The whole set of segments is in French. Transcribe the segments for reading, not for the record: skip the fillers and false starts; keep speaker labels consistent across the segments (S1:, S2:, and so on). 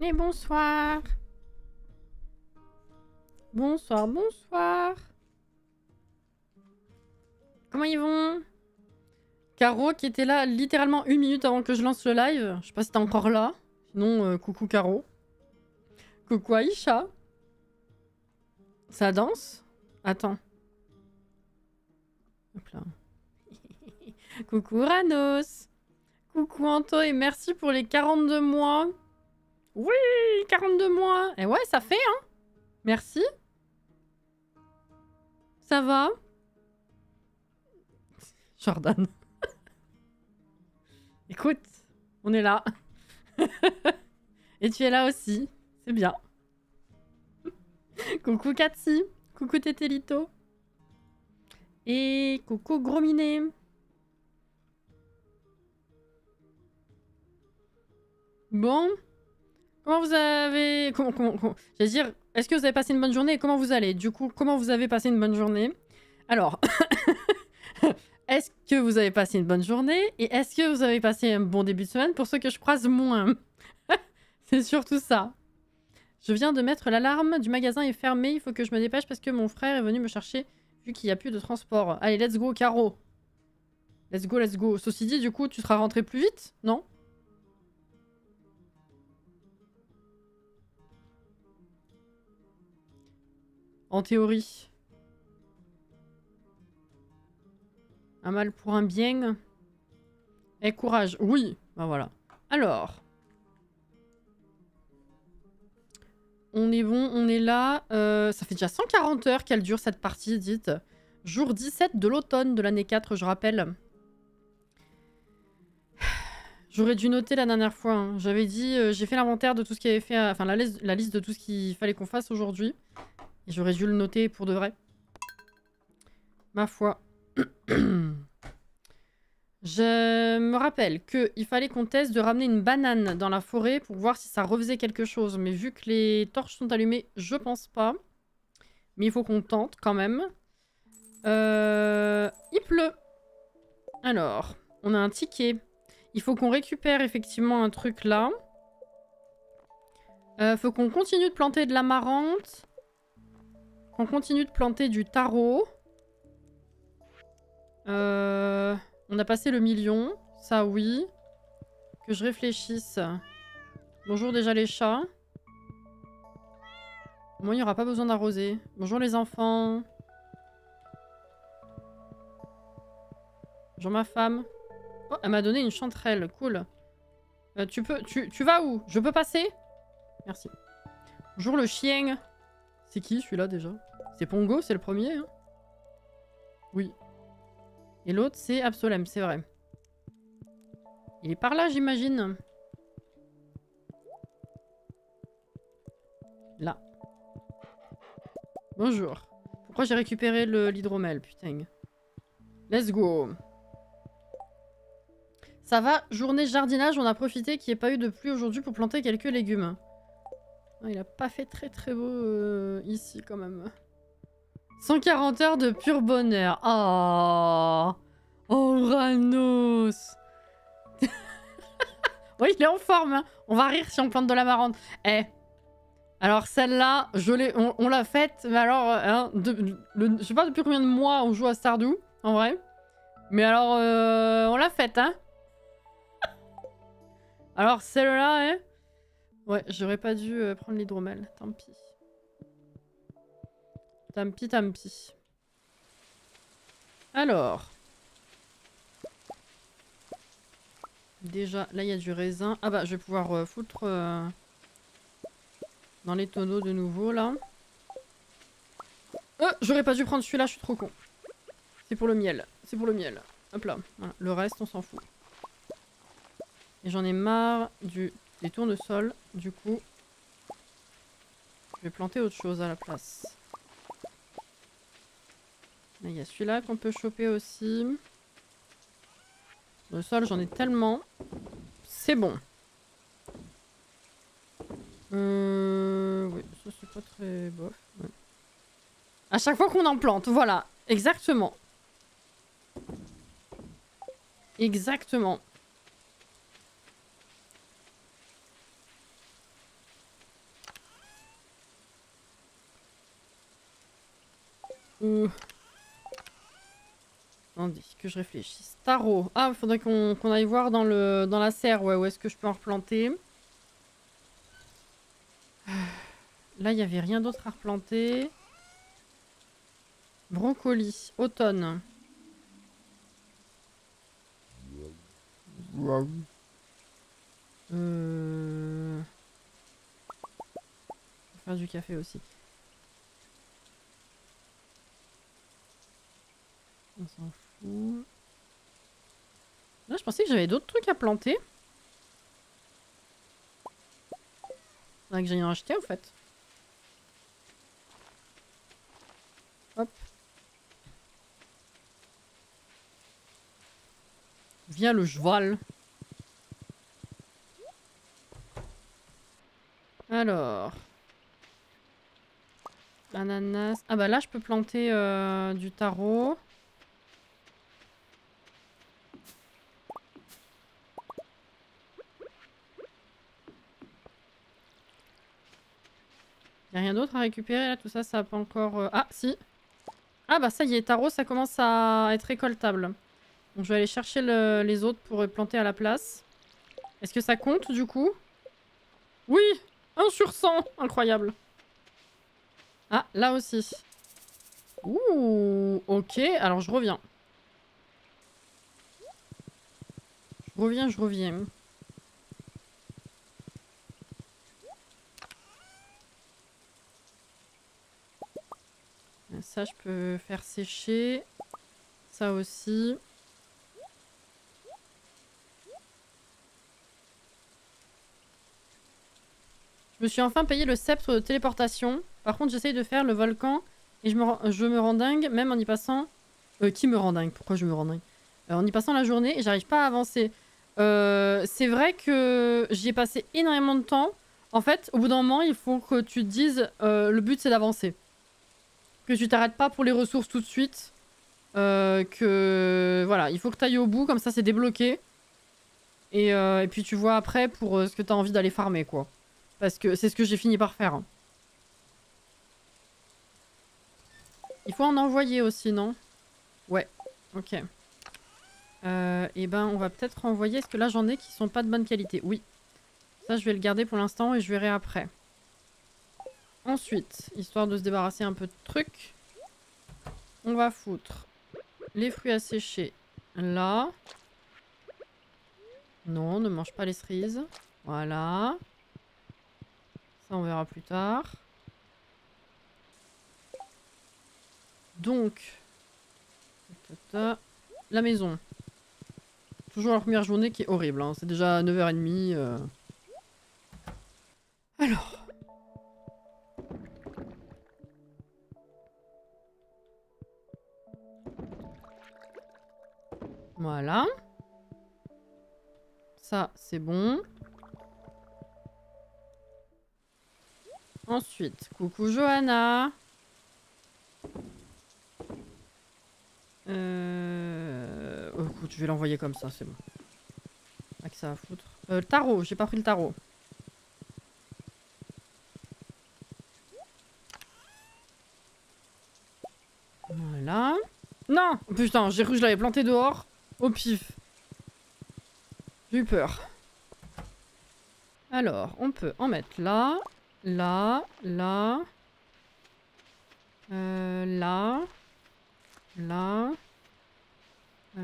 S1: Et bonsoir. Bonsoir, bonsoir. Comment ils vont? Caro qui était là littéralement 1 minute avant que je lance le live. Je sais pas si t'es encore là. Sinon, coucou Caro. Coucou Aïcha. Ça danse? Attends. Hop là. Coucou Ranos. Coucou Anto et merci pour les 42 mois. Oui, 42 mois. Et ouais, ça fait, hein. Merci. Ça va? Jordan. Écoute, on est là. Et tu es là aussi. C'est bien. Coucou Katsi. Coucou Tétélito. Et coucou Gros Minet. Bon. Comment vous avez... J'allais dire, est-ce que vous avez passé une bonne journée et comment vous allez? Du coup, comment vous avez passé une bonne journée? Alors, est-ce que vous avez passé une bonne journée? Et est-ce que vous avez passé un bon début de semaine pour ceux que je croise moins? C'est surtout ça. Je viens de mettre l'alarme du magasin est fermée. Il faut que je me dépêche parce que mon frère est venu me chercher vu qu'il n'y a plus de transport. Allez, let's go, Caro. Let's go, let's go. Ceci dit, du coup, tu seras rentré plus vite, non? En théorie. Un mal pour un bien. Et courage. Oui. Ben voilà. Alors. On est bon, on est là. Ça fait déjà 140 heures qu'elle dure cette partie, dites. Jour 17 de l'automne de l'année 4, je rappelle. J'aurais dû noter la dernière fois. Hein. J'avais dit, j'ai fait l'inventaire de tout ce qu'il avait fait, enfin la liste de tout ce qu'il fallait qu'on fasse aujourd'hui. Et j'aurais dû le noter pour de vrai. Ma foi. Je me rappelle qu'il fallait qu'on teste de ramener une banane dans la forêt pour voir si ça refaisait quelque chose. Mais vu que les torches sont allumées, je pense pas. Mais il faut qu'on tente quand même. Il pleut. Alors, on a un ticket. Il faut qu'on récupère effectivement un truc là. Faut qu'on continue de planter de l'amarante. Qu'on continue de planter du taro. On a passé le 1 000 000. Ça, oui. Que je réfléchisse. Bonjour déjà les chats. Moi, il n'y aura pas besoin d'arroser. Bonjour les enfants. Bonjour ma femme. Oh, elle m'a donné une chanterelle. Cool. Tu vas où? Je peux passer? Merci. Bonjour le chien. C'est qui celui-là déjà? C'est Pongo, c'est le premier hein? Oui. Et l'autre c'est Absolem, c'est vrai. Il est par là j'imagine. Là. Bonjour. Pourquoi j'ai récupéré l'hydromel, putain. Let's go. Ça va, journée jardinage, on a profité qu'il n'y ait pas eu de pluie aujourd'hui pour planter quelques légumes. Il a pas fait très très beau ici quand même. 140 heures de pur bonheur. Oh, oh Ranos. Oui, il est en forme. Hein. On va rire si on plante de l'amarante. Eh. Alors celle-là, on l'a faite. Mais alors, hein, je sais pas depuis combien de mois on joue à Stardew, en vrai. Mais alors, on l'a faite, hein. Alors celle-là, hein. Ouais, j'aurais pas dû prendre l'hydromel. Tant pis. Tant pis, tant pis. Alors. Déjà, là, il y a du raisin. Ah bah, je vais pouvoir foutre dans les tonneaux de nouveau, là. J'aurais pas dû prendre celui-là, je suis trop con. C'est pour le miel. C'est pour le miel. Hop là. Voilà. Le reste, on s'en fout. Et j'en ai marre des tournesols. Du coup, je vais planter autre chose à la place. Là, il y a celui-là qu'on peut choper aussi. Le sol, j'en ai tellement. C'est bon. Oui, ça c'est pas très bof. Ouais. À chaque fois qu'on en plante, voilà. Exactement. Exactement. Attendez, que je réfléchisse. Tarot. Ah, il faudrait qu'on aille voir dans la serre, ouais, où est-ce que je peux en replanter. Là, il n'y avait rien d'autre à replanter. Brocoli, automne. Je vais faire du café aussi. On s'en fout. Là, je pensais que j'avais d'autres trucs à planter. Faudrait que j'aille en acheter en fait. Hop. Viens le cheval. Alors. Ananas. Ah bah là je peux planter du taro. Y'a rien d'autre à récupérer là, tout ça, ça a pas encore... Ah si. Ah bah ça y est, taro ça commence à être récoltable. Donc je vais aller chercher les autres pour les planter à la place. Est-ce que ça compte du coup? Oui, 1 sur 100, incroyable. Ah, là aussi. Ouh, ok, alors je reviens. Je reviens. Ça, je peux faire sécher. Ça aussi. Je me suis enfin payé le sceptre de téléportation. Par contre, j'essaye de faire le volcan et je me rends dingue, même en y passant... qui me rend dingue? Pourquoi je me rends dingue? En y passant la journée et j'arrive pas à avancer. C'est vrai que j'y ai passé énormément de temps. En fait, au bout d'un moment, il faut que tu te dises le but c'est d'avancer. Que tu t'arrêtes pas pour les ressources tout de suite. Que voilà, il faut que tu ailles au bout, comme ça c'est débloqué. Et puis tu vois après pour ce que tu as envie d'aller farmer quoi. Parce que c'est ce que j'ai fini par faire. Il faut en envoyer aussi, non? Ouais, ok. Et ben on va peut-être envoyer... Est-ce que là j'en ai qui sont pas de bonne qualité? Oui. Ça je vais le garder pour l'instant et je verrai après. Ensuite, histoire de se débarrasser un peu de trucs, on va foutre les fruits à sécher là. Non, ne mange pas les cerises. Voilà. Ça on verra plus tard. Donc, la maison. Toujours la première journée qui est horrible. Hein. C'est déjà 9h30. Alors. Voilà. Ça, c'est bon. Ensuite, coucou Johanna. Écoute, je vais l'envoyer comme ça, c'est bon. Ah, que ça va foutre. Le tarot, j'ai pas pris le tarot. Voilà. Non! Putain, j'ai cru que je l'avais planté dehors. Au pif. J'ai eu peur. Alors, on peut en mettre là. Là. Là. Là. Là. Il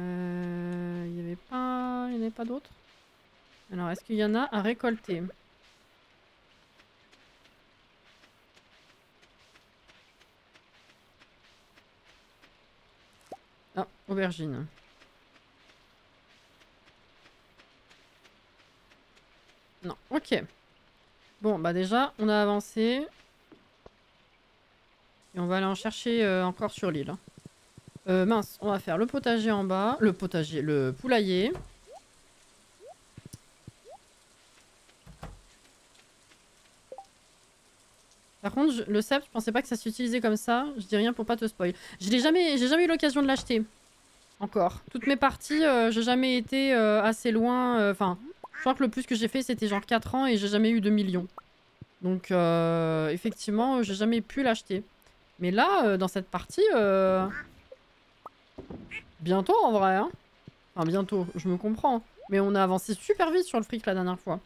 S1: n'y avait pas d'autres? Alors, est-ce qu'il y en a à récolter? Ah, aubergine. Non, ok. Bon, bah déjà, on a avancé. Et on va aller en chercher encore sur l'île. Mince, on va faire le potager en bas. Le potager, le poulailler. Par contre, le sceptre, je pensais pas que ça s'utilisait comme ça. Je dis rien pour pas te spoil. J'ai jamais eu l'occasion de l'acheter. Encore. Toutes mes parties, j'ai jamais été assez loin. Enfin, je crois que le plus que j'ai fait, c'était genre 4 ans et j'ai jamais eu 2 millions. Donc, effectivement, j'ai jamais pu l'acheter. Mais là, dans cette partie, bientôt en vrai. Hein. Enfin, bientôt, je me comprends. Mais on a avancé super vite sur le fric la dernière fois.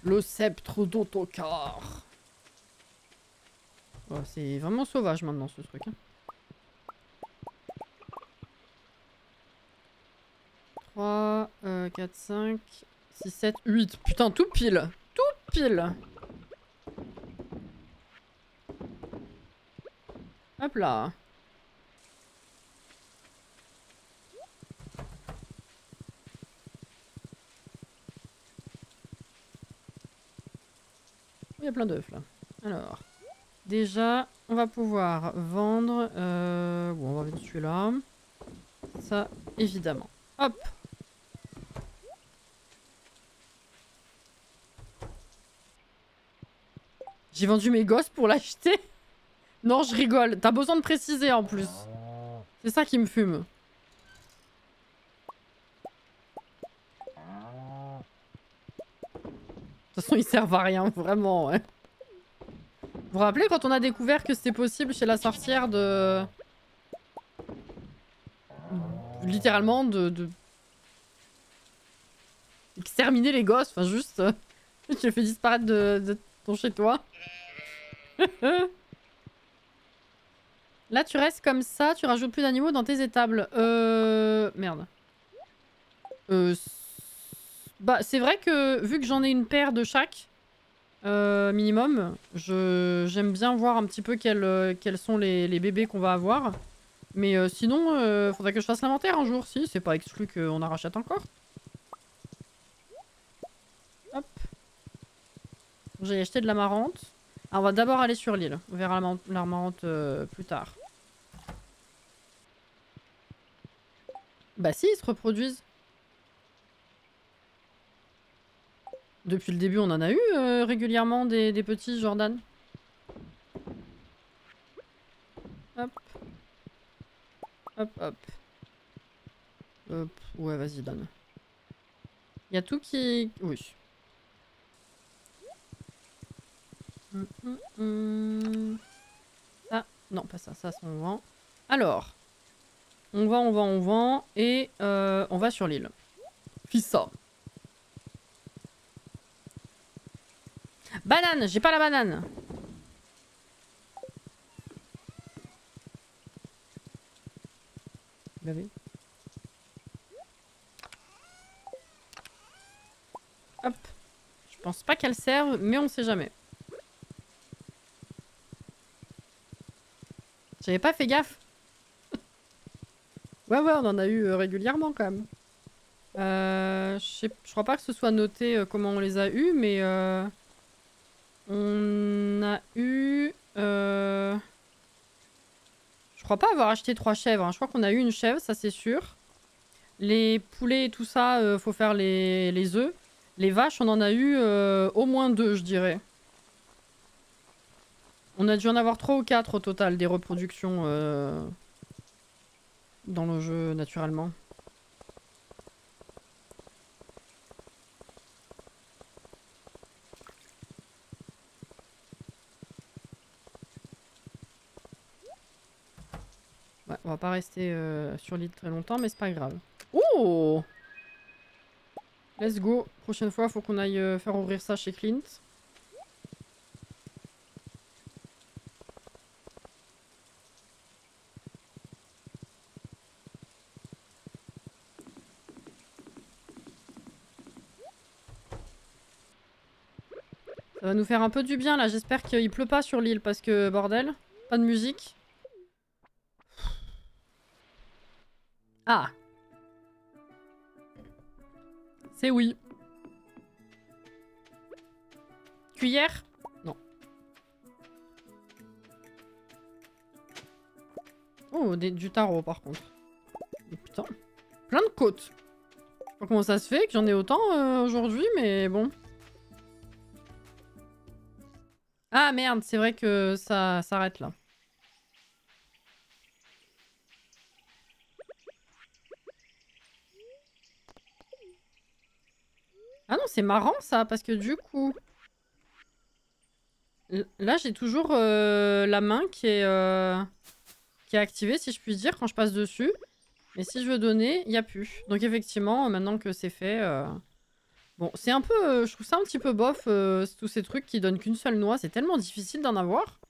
S1: Le sceptre d'Ottokar. Oh, c'est vraiment sauvage maintenant ce truc. Hein. 3, 4, 5, 6, 7, 8. Putain, tout pile. Tout pile. Hop là. Il y a plein d'œufs là. Alors. Déjà, on va pouvoir vendre... Bon, on va vendre celui-là. Ça, évidemment. Hop. J'ai vendu mes gosses pour l'acheter. Non, je rigole. T'as besoin de préciser en plus. C'est ça qui me fume. De toute façon, ils servent à rien, vraiment, ouais. Vous vous rappelez quand on a découvert que c'était possible chez la sorcière de... Littéralement de... Exterminer les gosses, enfin juste... tu les fais disparaître de ton chez-toi. Là, tu restes comme ça, tu rajoutes plus d'animaux dans tes étables. Merde. Bah, c'est vrai que vu que j'en ai une paire de chaque, minimum, j'aime bien voir un petit peu quels sont les bébés qu'on va avoir. Mais sinon, faudrait que je fasse l'inventaire un jour, si, c'est pas exclu qu'on en rachète encore. Hop. J'ai acheté de l'amarante. Ah, on va d'abord aller sur l'île. On verra l'amarante plus tard. Bah si, ils se reproduisent. Depuis le début, on en a eu régulièrement des petits, Jordan. Hop. Hop, hop. Hop. Ouais, vas-y, donne. Il y a tout qui... Oui. Ça, non, pas ça. Ça, on vend. Alors. On vend. Et on va sur l'île. Fissa. Banane, j'ai pas la banane. Vous l'avez? Hop. Je pense pas qu'elle serve, mais on sait jamais. J'avais pas fait gaffe. Ouais, on en a eu régulièrement quand même. Je crois pas que ce soit noté comment on les a eu, mais on a eu... Je crois pas avoir acheté 3 chèvres. Hein. Je crois qu'on a eu une chèvre, ça c'est sûr. Les poulets et tout ça, faut faire les œufs. Les vaches, on en a eu au moins 2, je dirais. On a dû en avoir 3 ou 4 au total, des reproductions dans le jeu, naturellement. Ouais, on va pas rester sur l'île très longtemps, mais c'est pas grave. Oh! Let's go. Prochaine fois, faut qu'on aille faire ouvrir ça chez Clint. Ça va nous faire un peu du bien là. J'espère qu'il pleut pas sur l'île parce que bordel. Pas de musique. Ah! C'est oui. Cuillère? Non. Oh, du tarot par contre. Oh, putain. Plein de côtes. Je sais pas comment ça se fait que j'en ai autant aujourd'hui, mais bon. Ah merde, c'est vrai que ça s'arrête là. Ah non, c'est marrant ça, parce que du coup... Là, j'ai toujours la main qui est activée, si je puis dire, quand je passe dessus. Mais si je veux donner, il n'y a plus. Donc effectivement, maintenant que c'est fait... Bon, c'est un peu... je trouve ça un petit peu bof, tous ces trucs qui donnent qu'une seule noix. C'est tellement difficile d'en avoir.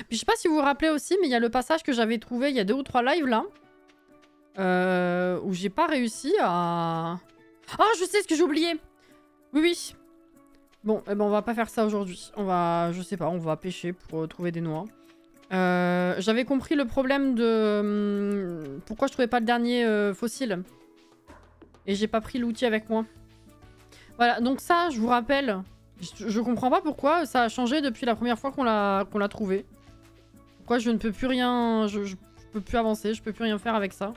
S1: Puis je sais pas si vous vous rappelez aussi, mais il y a le passage que j'avais trouvé il y a 2 ou 3 lives, là. Où j'ai pas réussi à... Ah, je sais ce que j'ai oublié. Oui, oui. Bon, eh ben on va pas faire ça aujourd'hui. On va... Je sais pas, on va pêcher pour trouver des noix. J'avais compris le problème de... pourquoi je trouvais pas le dernier fossile. Et j'ai pas pris l'outil avec moi. Voilà, donc ça, je vous rappelle, je comprends pas pourquoi ça a changé depuis la première fois qu'on l'a trouvé. Pourquoi je ne peux plus rien... Je peux plus avancer, je peux plus rien faire avec ça.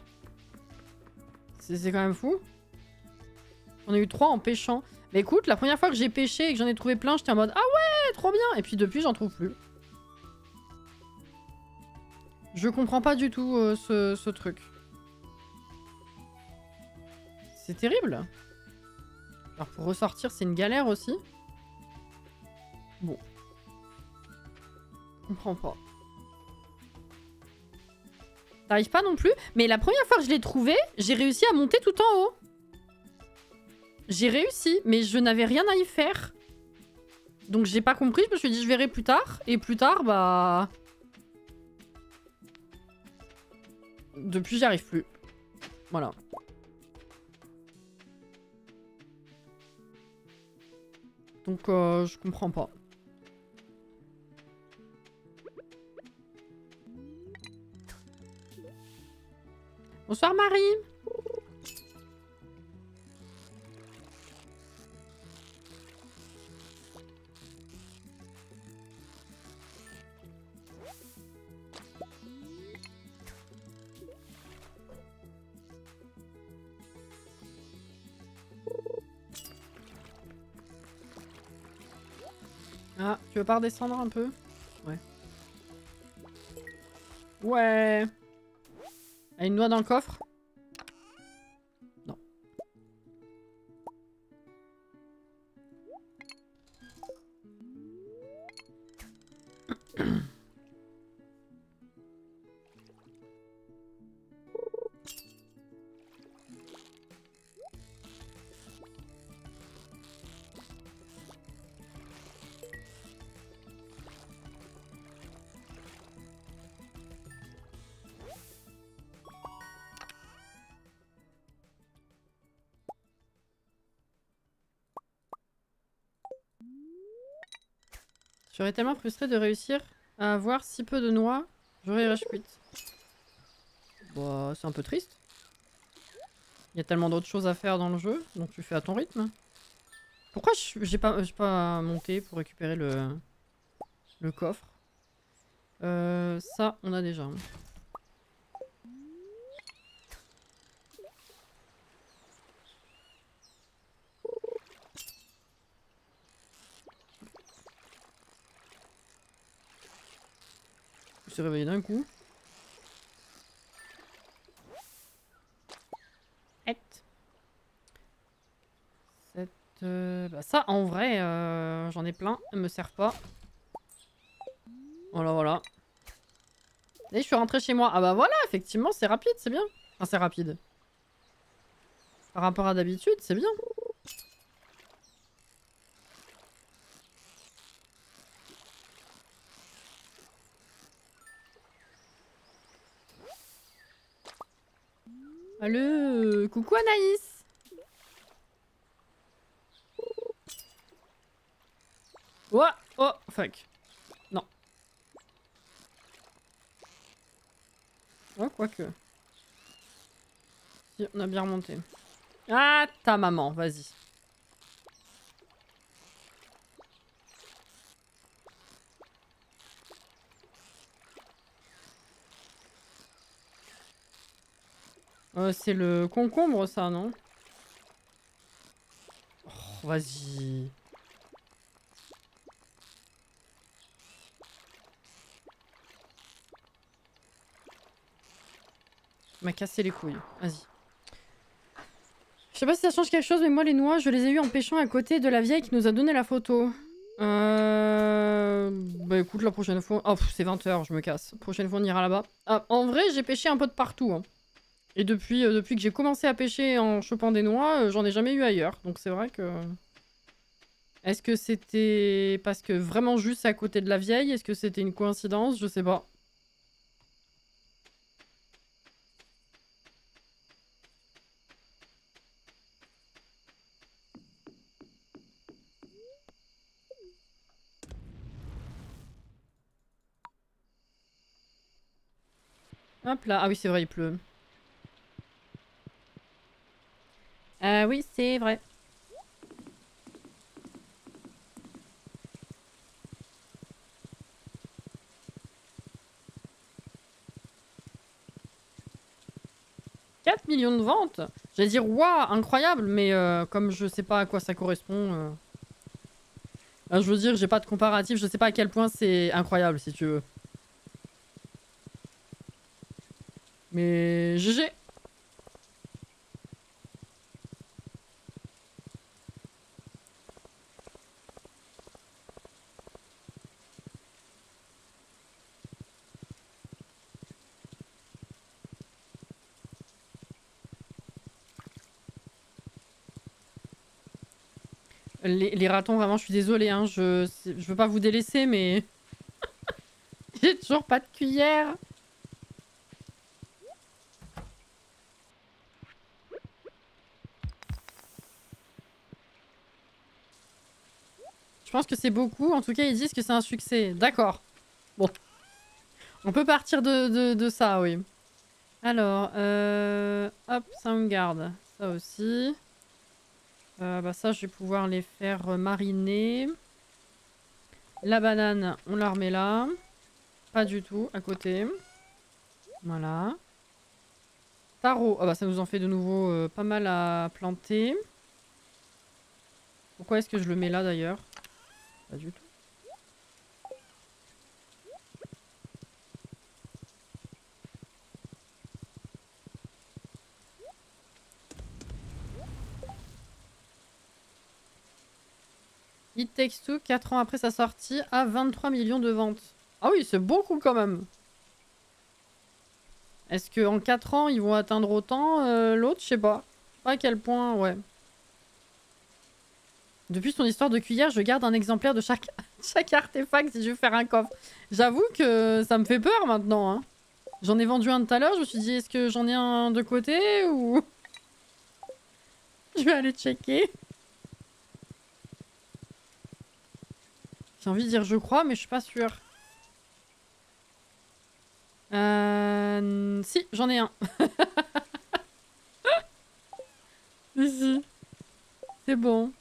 S1: C'est quand même fou. On a eu 3 en pêchant. Mais écoute, la première fois que j'ai pêché et que j'en ai trouvé plein, j'étais en mode « Ah ouais, trop bien !» Et puis depuis, j'en trouve plus. Je comprends pas du tout ce truc. C'est terrible. Alors pour ressortir, c'est une galère aussi. Bon. Je comprends pas. T'arrives pas non plus. Mais la première fois que je l'ai trouvé, j'ai réussi à monter tout en haut. J'ai réussi, mais je n'avais rien à y faire. Donc j'ai pas compris, je me suis dit je verrai plus tard. Et plus tard, bah... Depuis, j'y arrive plus. Voilà. Donc je comprends pas. Bonsoir Marie. Ah, tu veux pas redescendre un peu? Ouais. Ouais. Ah, une noix dans le coffre? Non. Je serais tellement frustrée de réussir à avoir si peu de noix. J'aurais rage quit. Bah, c'est un peu triste. Il y a tellement d'autres choses à faire dans le jeu, donc tu fais à ton rythme. Pourquoi j'ai pas monté pour récupérer le coffre? Ça, on a déjà. Je suis réveillé d'un coup. Bah ça, en vrai, j'en ai plein. Elles me servent pas. Voilà, voilà. Et je suis rentrée chez moi. Ah bah voilà, effectivement, c'est rapide, c'est bien. Enfin, c'est rapide. Par rapport à d'habitude, c'est bien. Allô, coucou Anaïs. Oh, oh, fuck. Non. Oh, quoique. Si, on a bien remonté. Ah, ta maman, vas-y. C'est le concombre, ça, non? Oh, vas-y. M'a cassé les couilles. Vas-y. sais pas si ça change quelque chose, mais moi les noix, je les ai eues en pêchant à côté de la vieille qui nous a donné la photo. Bah écoute, la prochaine fois... Oh, c'est 20 h, je me casse. Prochaine fois, on ira là-bas. Ah, en vrai, j'ai pêché un peu de partout. Hein. Et depuis que j'ai commencé à pêcher en chopant des noix, j'en ai jamais eu ailleurs. Donc c'est vrai que... Est-ce que c'était parce que vraiment juste à côté de la vieille? Est-ce que c'était une coïncidence? Je sais pas. Hop là. Ah oui, c'est vrai, il pleut. Oui, c'est vrai. « 4 millions de ventes !» J'allais dire, waouh, incroyable, mais comme je sais pas à quoi ça correspond... je veux dire, j'ai pas de comparatif, je sais pas à quel point c'est incroyable, si tu veux. Mais GG. Les ratons, vraiment, je suis désolée, hein, je veux pas vous délaisser, mais... J'ai toujours pas de cuillère. Je pense que c'est beaucoup, en tout cas, ils disent que c'est un succès. D'accord. Bon. On peut partir de ça, oui. Alors, hop, ça on garde. Ça aussi. Bah ça, je vais pouvoir les faire mariner. La banane, on la remet là. Pas du tout, à côté. Voilà. Taro, ah bah ça nous en fait de nouveau pas mal à planter. Pourquoi est-ce que je le mets là d'ailleurs? Pas du tout. It Takes Two, 4 ans après sa sortie, à 23 millions de ventes. Ah oui, c'est beaucoup quand même. Est-ce qu'en 4 ans, ils vont atteindre autant l'autre? Je sais pas. Je sais pas à quel point, ouais. Depuis son histoire de cuillère, je garde un exemplaire de chaque, chaque artefact si je veux faire un coffre. J'avoue que ça me fait peur maintenant. Hein. J'en ai vendu un tout à l'heure, je me suis dit est-ce que j'en ai un de côté ou... Je vais aller checker. J'ai envie de dire je crois, mais je suis pas sûre. Si, j'en ai un. Ici. C'est bon.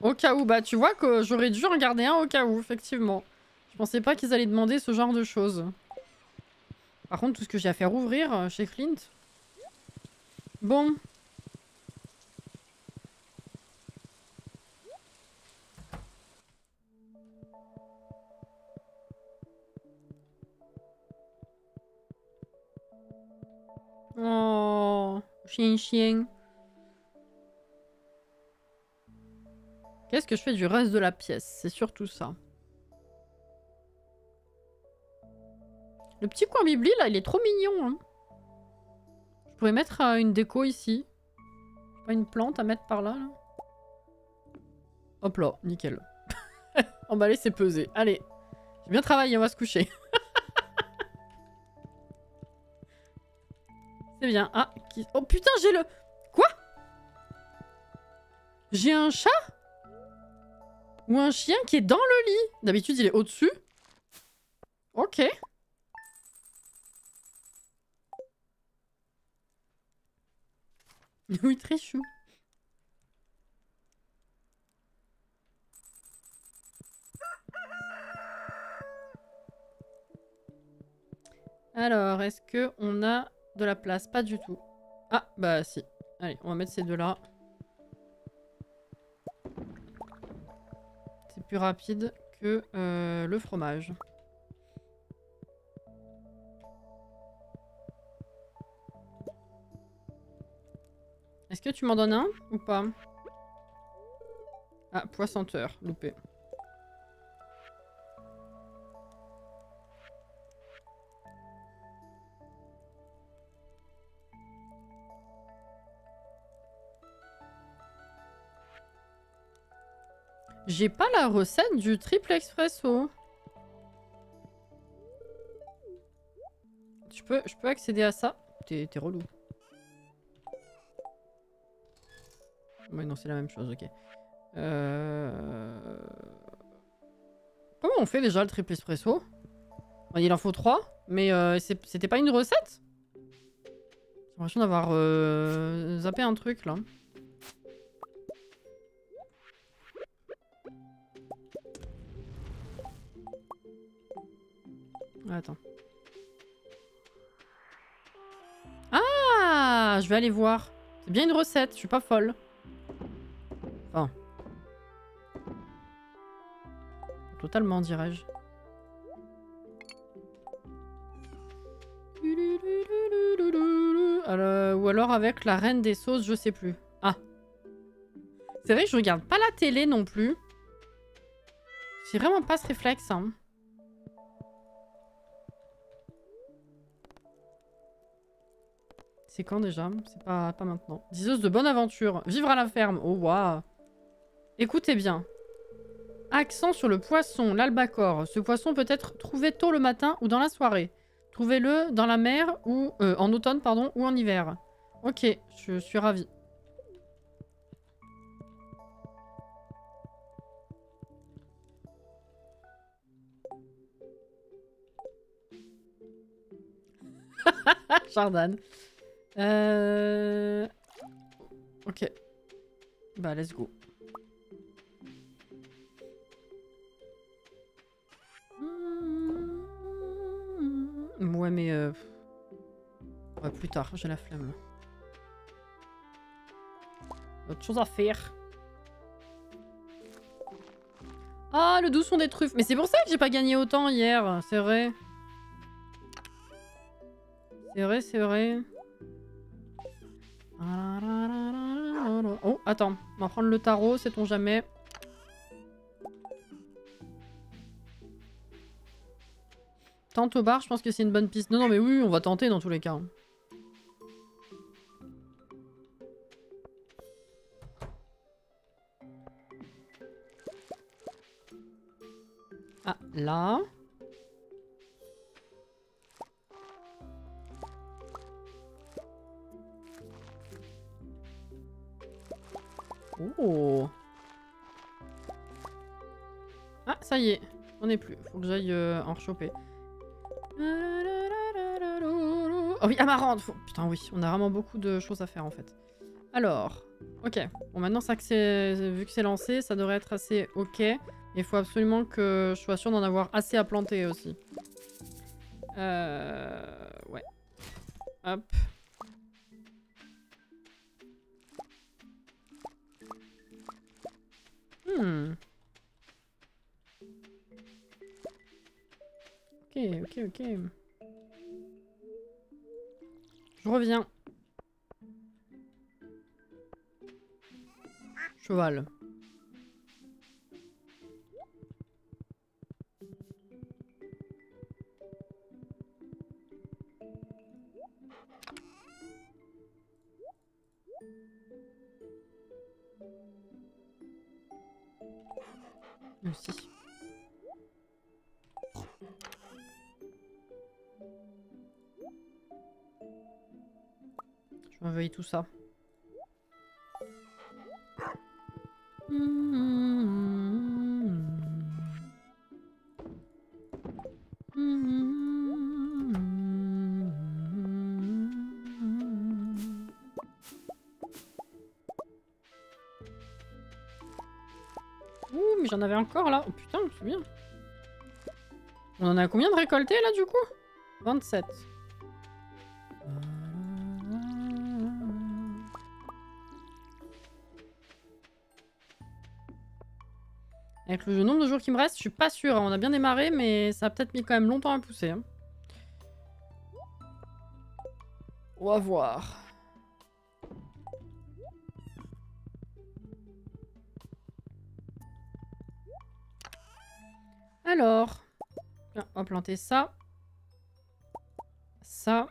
S1: Au cas où, bah tu vois que j'aurais dû en garder un au cas où, effectivement. Je pensais pas qu'ils allaient demander ce genre de choses. Par contre, tout ce que j'ai à faire ouvrir chez Clint. Bon. Oh, chien. Qu'est-ce que je fais du reste de la pièce? C'est surtout ça. Le petit coin bibli, là, il est trop mignon. Hein. Je pourrais mettre une déco ici. Pas une plante à mettre par là, là. Hop là, nickel. Emballé, c'est pesé. Allez, j'ai bien travaillé, on va se coucher. C'est bien. Ah, oh putain, j'ai le... Quoi? J'ai un chat? Ou un chien qui est dans le lit? D'habitude, il est au-dessus. Ok. Oui, très chou. Alors, est-ce que on a de la place? Pas du tout. Ah, bah si. Allez, on va mettre ces deux-là. C'est plus rapide que le fromage. Est-ce que tu m'en donnes un ou pas? Ah, poissanteur, loupé. J'ai pas la recette du triple expresso. Je peux accéder à ça? T'es relou. Ouais, non, c'est la même chose, ok. Comment on fait déjà le triple espresso? Il en faut 3, mais c'était pas une recette? J'ai l'impression d'avoir zappé un truc là. Attends. Ah, je vais aller voir. C'est bien une recette, je suis pas folle. Enfin. Totalement, dirais-je. Ou alors avec la reine des sauces, je sais plus. Ah. C'est vrai que je regarde pas la télé non plus. J'ai vraiment pas ce réflexe, hein. C'est quand déjà? C'est pas maintenant. Diseuse de bonne aventure. Vivre à la ferme. Oh waouh. Écoutez bien. Accent sur le poisson, l'albacore. Ce poisson peut être trouvé tôt le matin ou dans la soirée. Trouvez-le dans la mer ou en automne pardon ou en hiver. Ok, je suis ravie. Chardane. Ok. Bah let's go. Ouais mais ouais, plus tard, j'ai la flemme là. Autre chose à faire. Ah, le doux son des truffes. Mais c'est pour ça que j'ai pas gagné autant hier, c'est vrai. C'est vrai, c'est vrai. Oh, attends. On va prendre le tarot, sait-on jamais. Tente au bar, je pense que c'est une bonne piste. Non, non, mais oui, on va tenter dans tous les cas. Ah, là. Oh. Ah, ça y est. On est plus. Faut que j'aille en rechoper. Oh oui, amarante. Putain, oui. On a vraiment beaucoup de choses à faire, en fait. Alors. Ok. Bon, maintenant, ça que vu que c'est lancé, ça devrait être assez ok. Il faut absolument que je sois sûre d'en avoir assez à planter aussi. Ouais. Hop. Ok. Je reviens. Cheval. Aussi. Je vais envoyer tout ça. Ouh, mais j'en avais encore là. Oh putain, c'est bien. On en a combien de récoltés là du coup? 27. Avec le nombre de jours qui me reste, je suis pas sûre. Hein. On a bien démarré, mais ça a peut-être mis quand même longtemps à pousser. Hein. On va voir. Alors, on va planter ça. Ça.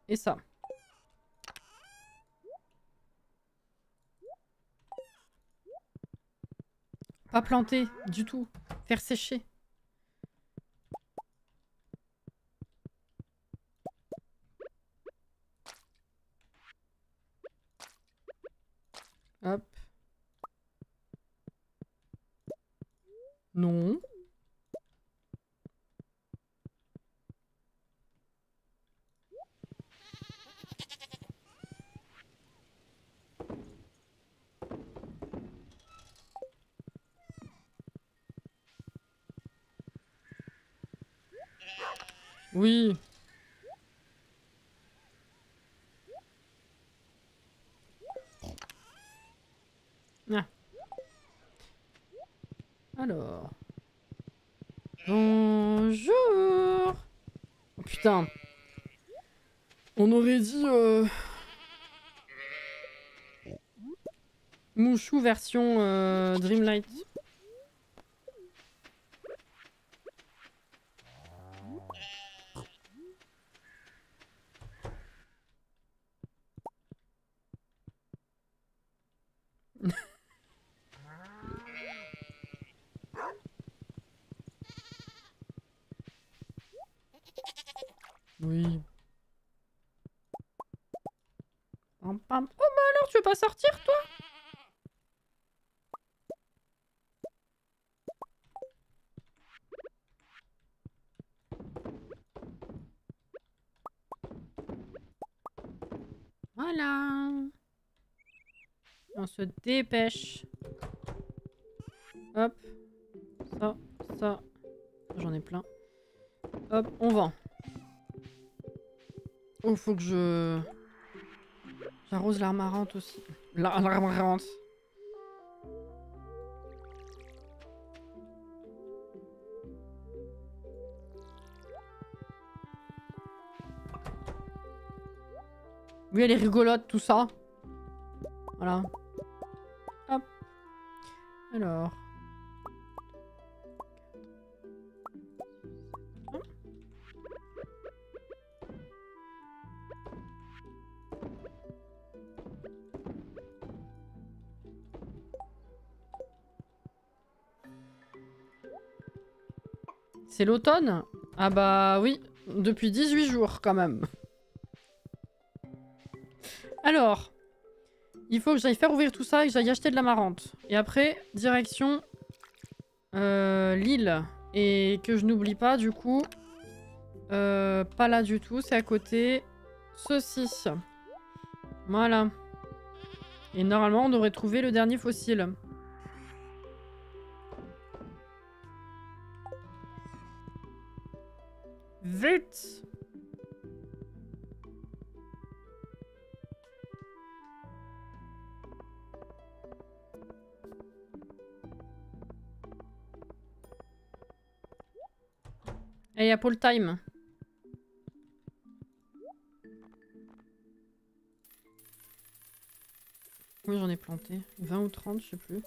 S1: Et ça. Pas planter du tout. Faire sécher. Hop. Non. Oui. Ah. Alors. Bonjour. Oh, putain. On aurait dit... Mouchou version Dreamlight. Oui. Pam, pam. Oh bah alors, tu veux pas sortir, toi? Voilà. On se dépêche. Hop. Ça, ça. J'en ai plein. Hop, on vend. Oh, faut que je... J'arrose l'armarante aussi. L'armarante. Oui, elle est rigolote, tout ça. Voilà. Hop. Alors. C'est l'automne? Ah bah oui, depuis 18 jours quand même. Alors, il faut que j'aille faire ouvrir tout ça et que j'aille acheter de l'amarante. Et après, direction l'île. Et que je n'oublie pas du coup, pas là du tout, c'est à côté. Ceci. Voilà. Et normalement, on aurait trouvé le dernier fossile. Vite! Et il y a Paul Time. Oui, j'en ai planté. 20 ou 30, je sais plus.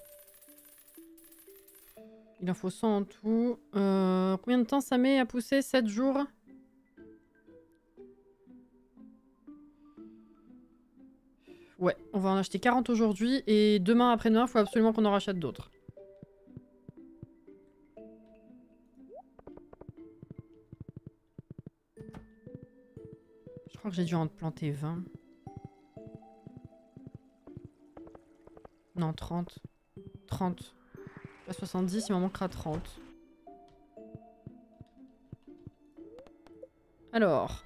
S1: Il en faut 100 en tout. Combien de temps ça met à pousser? 7 jours? Ouais, on va en acheter 40 aujourd'hui. Et demain, après-demain, il faut absolument qu'on en rachète d'autres. Je crois que j'ai dû en planter 20. Non, 30. 30. Pas 70, il m'en manquera 30. Alors.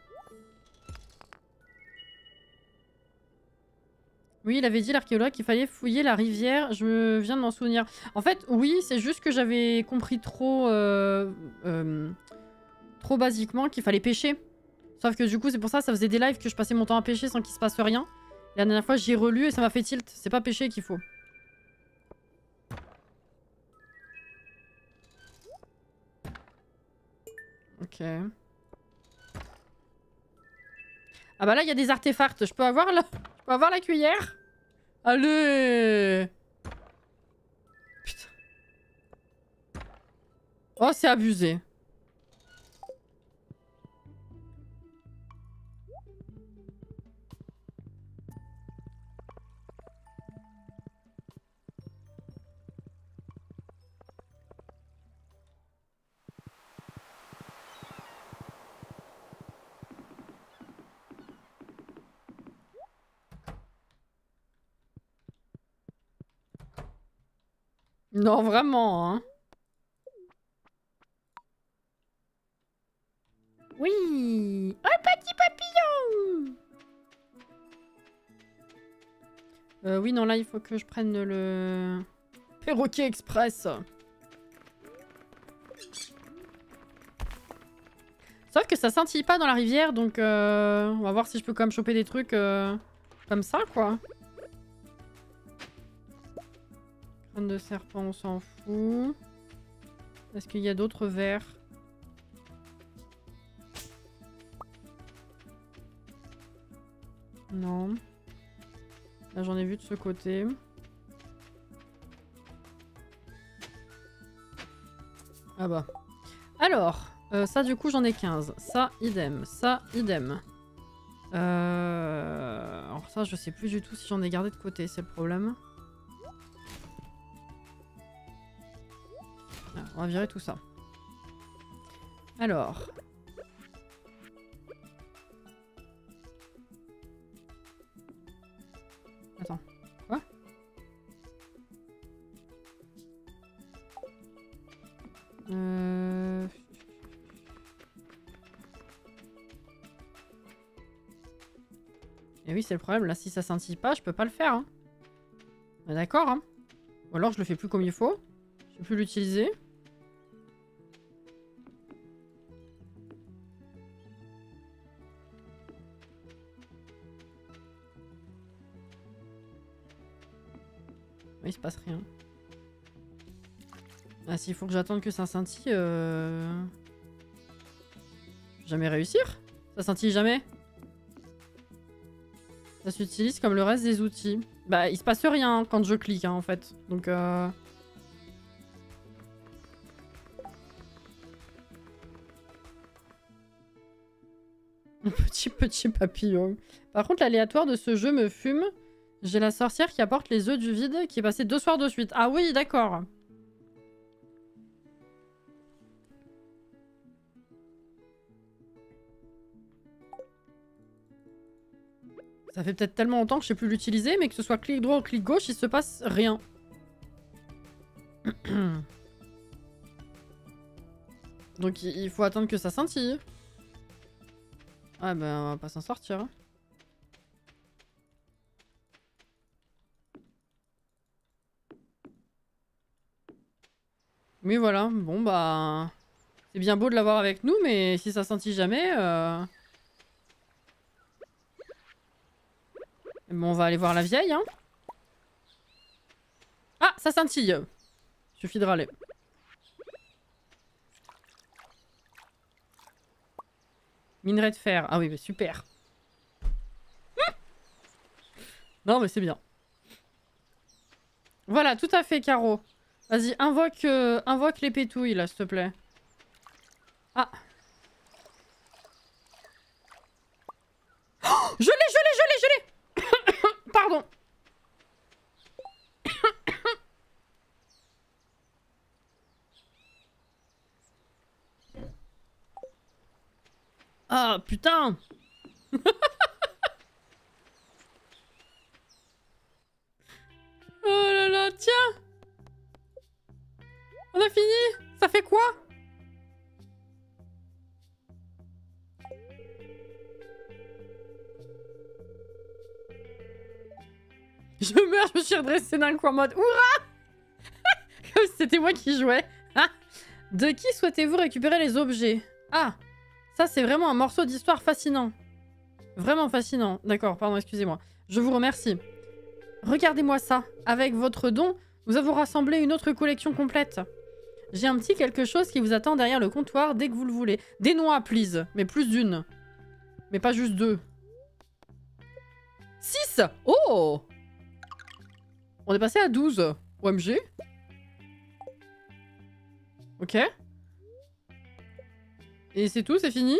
S1: Oui, il avait dit l'archéologue qu'il fallait fouiller la rivière. Je viens de m'en souvenir. En fait, oui, c'est juste que j'avais compris trop... trop basiquement qu'il fallait pêcher. Sauf que du coup, c'est pour ça ça faisait des lives que je passais mon temps à pêcher sans qu'il se passe rien. La dernière fois, j'ai relu et ça m'a fait tilt. C'est pas pêcher qu'il faut. Ok. Ah bah là, il y a des artefacts. Je peux avoir la cuillère? Allez! Oh, c'est abusé. Non, vraiment, hein. Oui. Oh, petit papillon. Oui, non, là, il faut que je prenne le... Perroquet Express. Sauf que ça scintille pas dans la rivière, donc on va voir si je peux quand même choper des trucs comme ça, quoi. Crâne de serpent, on s'en fout. Est-ce qu'il y a d'autres vers? Non. Là, j'en ai vu de ce côté. Ah bah. Alors, ça, du coup, j'en ai 15. Ça, idem. Ça, idem. Alors ça, je sais plus du tout si j'en ai gardé de côté, c'est le problème. Ah, on va virer tout ça. Alors... Attends. Quoi? Et oui, c'est le problème. Là, si ça scintille pas, je peux pas le faire. Hein. D'accord, hein. Ou alors je le fais plus comme il faut. Je peux plus l'utiliser. Oui, il se passe rien. Ah, s'il faut que j'attende que ça scintille... Jamais réussir? Ça scintille jamais? Ça s'utilise comme le reste des outils. Bah, il se passe rien quand je clique, hein, en fait. Donc, Petit papillon. Par contre, l'aléatoire de ce jeu me fume. J'ai la sorcière qui apporte les œufs du vide qui est passée 2 soirs de suite. Ah oui, d'accord. Ça fait peut-être tellement longtemps que je sais plus l'utiliser, mais que ce soit clic droit ou clic gauche, il se passe rien. Donc il faut attendre que ça scintille. Ah ben on va pas s'en sortir. Hein. Oui voilà, bon bah... C'est bien beau de l'avoir avec nous, mais si ça scintille jamais... Bon, on va aller voir la vieille, hein. Ah, ça scintille. Suffit de râler. Minerai de fer. Ah oui, mais super. Non, mais c'est bien. Voilà, tout à fait, Caro. Vas-y, invoque les pétouilles, là, s'il te plaît. Ah. Oh, je l'ai. Pardon. Ah, putain. Oh là là, tiens. On a fini. Ça fait quoi? Je meurs, je me suis redressée d'un coup en mode Hurrah. Comme si c'était moi qui jouais. De qui souhaitez-vous récupérer les objets? Ah, ça c'est vraiment un morceau d'histoire fascinant. Vraiment fascinant. D'accord, pardon, excusez-moi. Je vous remercie. Regardez-moi ça. Avec votre don, nous avons rassemblé une autre collection complète. J'ai un petit quelque chose qui vous attend derrière le comptoir dès que vous le voulez. Des noix, please. Mais plus d'une. Mais pas juste 2. 6. Oh! On est passé à 12. OMG. Ok. Et c'est tout, c'est fini?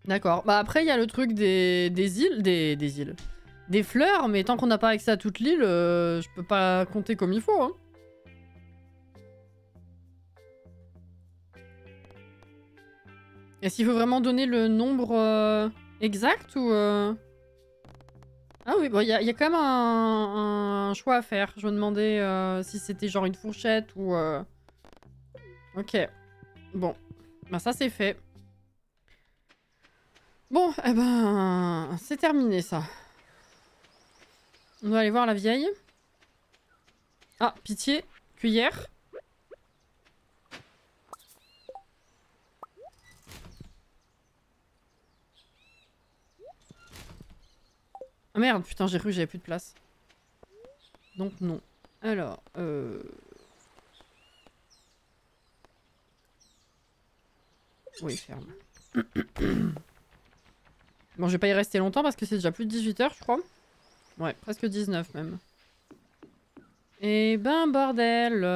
S1: D'accord. Bah après, il y a le truc des îles, des îles. Des fleurs, mais tant qu'on n'a pas accès à toute l'île, je peux pas compter comme il faut, hein. Est-ce qu'il faut vraiment donner le nombre exact ou... Ah oui, bon, il y a quand même un choix à faire. Je me demandais si c'était genre une fourchette ou... Ok. Bon. Bah ça, c'est fait. Bon, eh ben... C'est terminé, ça. On doit aller voir la vieille. Ah, pitié. Cuillère. Ah merde, putain, j'ai cru que j'avais plus de place. Donc non. Alors, oui, ferme. Bon, je vais pas y rester longtemps parce que c'est déjà plus de 18 h, je crois. Ouais, presque 19 même. Eh ben, bordel.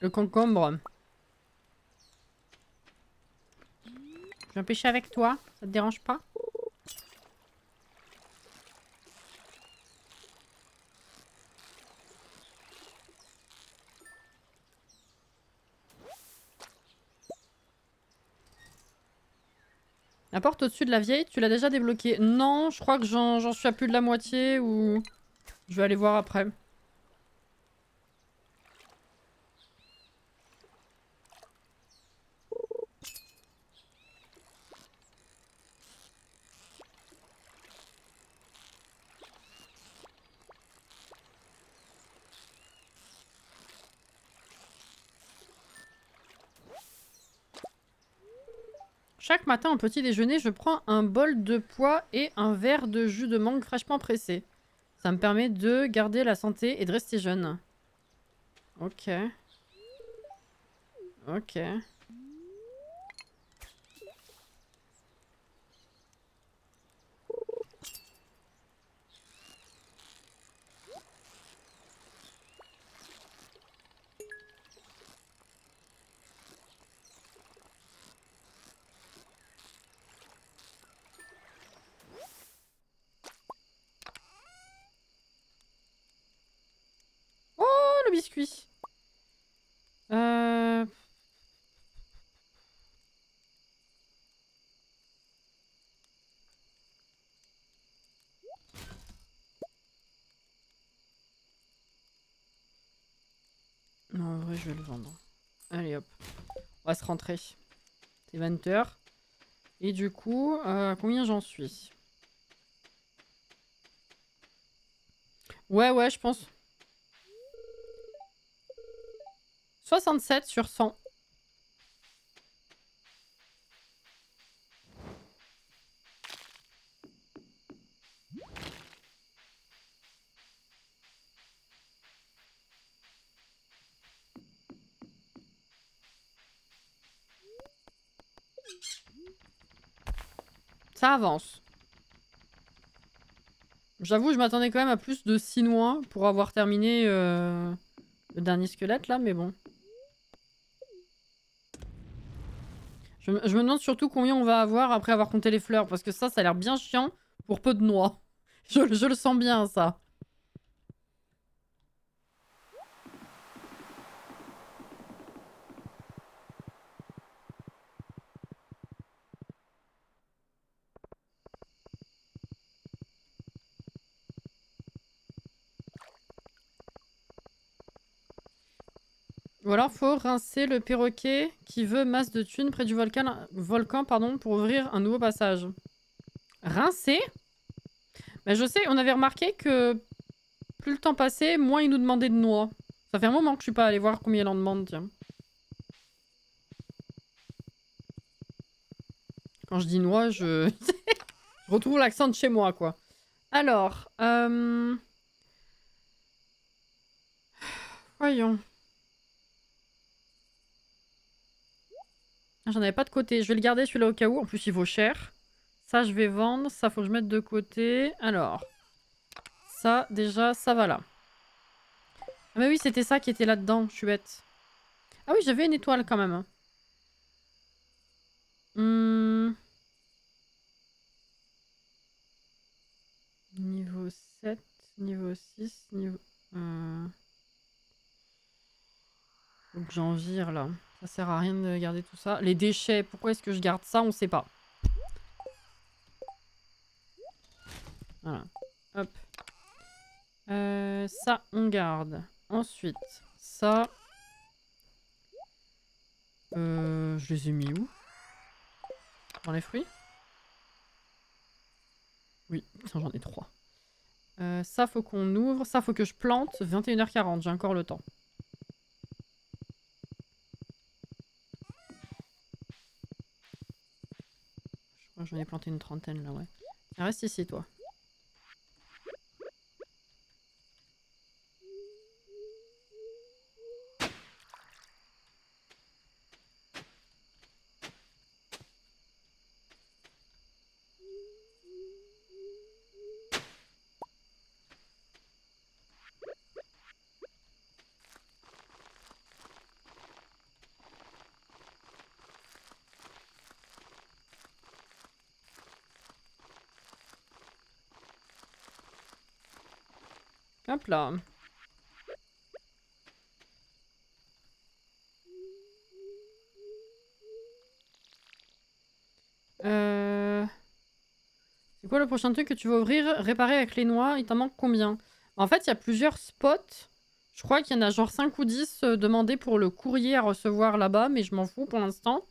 S1: Le concombre. Je viens pêcher avec toi, ça te dérange pas? La porte au-dessus de la vieille, tu l'as déjà débloquée? Non, je crois que j'en suis à plus de la moitié ou... Je vais aller voir après. Chaque matin au petit déjeuner, je prends un bol de pois et un verre de jus de mangue fraîchement pressé. Ça me permet de garder la santé et de rester jeune. Ok. Ok. Oh, le biscuit. Non, en vrai, je vais le vendre. Allez, hop. On va se rentrer. C'est 20 h. Et du coup, combien j'en suis? Ouais, ouais, je pense. 67 sur 100. Ça avance. J'avoue, je m'attendais quand même à plus de 6 mois pour avoir terminé le dernier squelette là, mais bon. Je me demande surtout combien on va avoir après avoir compté les fleurs, parce que ça a l'air bien chiant pour peu de noix. Je le sens bien, ça. Ou alors faut rincer le perroquet qui veut masse de thunes près du volcan pardon, pour ouvrir un nouveau passage. Rincer? Mais je sais, on avait remarqué que plus le temps passait, moins il nous demandait de noix. Ça fait un moment que je suis pas allée voir combien il en demande, tiens. Quand je dis noix, je... je retrouve l'accent de chez moi, quoi. Alors, voyons. J'en avais pas de côté. Je vais le garder celui-là au cas où. En plus, il vaut cher. Ça, je vais vendre. Ça, faut que je mette de côté. Alors, ça, déjà, ça va là. Ah mais oui, c'était ça qui était là-dedans. Je suis bête. Ah oui, j'avais une étoile quand même. Hein. Niveau 7, niveau 6, niveau... Faut que j'en vire là. Ça sert à rien de garder tout ça. Les déchets, pourquoi est-ce que je garde ça? On sait pas. Voilà. Hop. Ça, on garde. Ensuite, ça... je les ai mis où? Dans les fruits? Oui, j'en ai 3. Ça, faut qu'on ouvre. Ça, faut que je plante. 21h40, j'ai encore le temps. Je crois que j'en ai planté une trentaine là, ouais. Tiens, reste ici, toi. Hop là. C'est quoi le prochain truc que tu vas ouvrir? Réparer avec les noix, il t'en manque combien? En fait, il y a plusieurs spots. Je crois qu'il y en a genre 5 ou 10 demandés pour le courrier à recevoir là-bas, mais je m'en fous pour l'instant.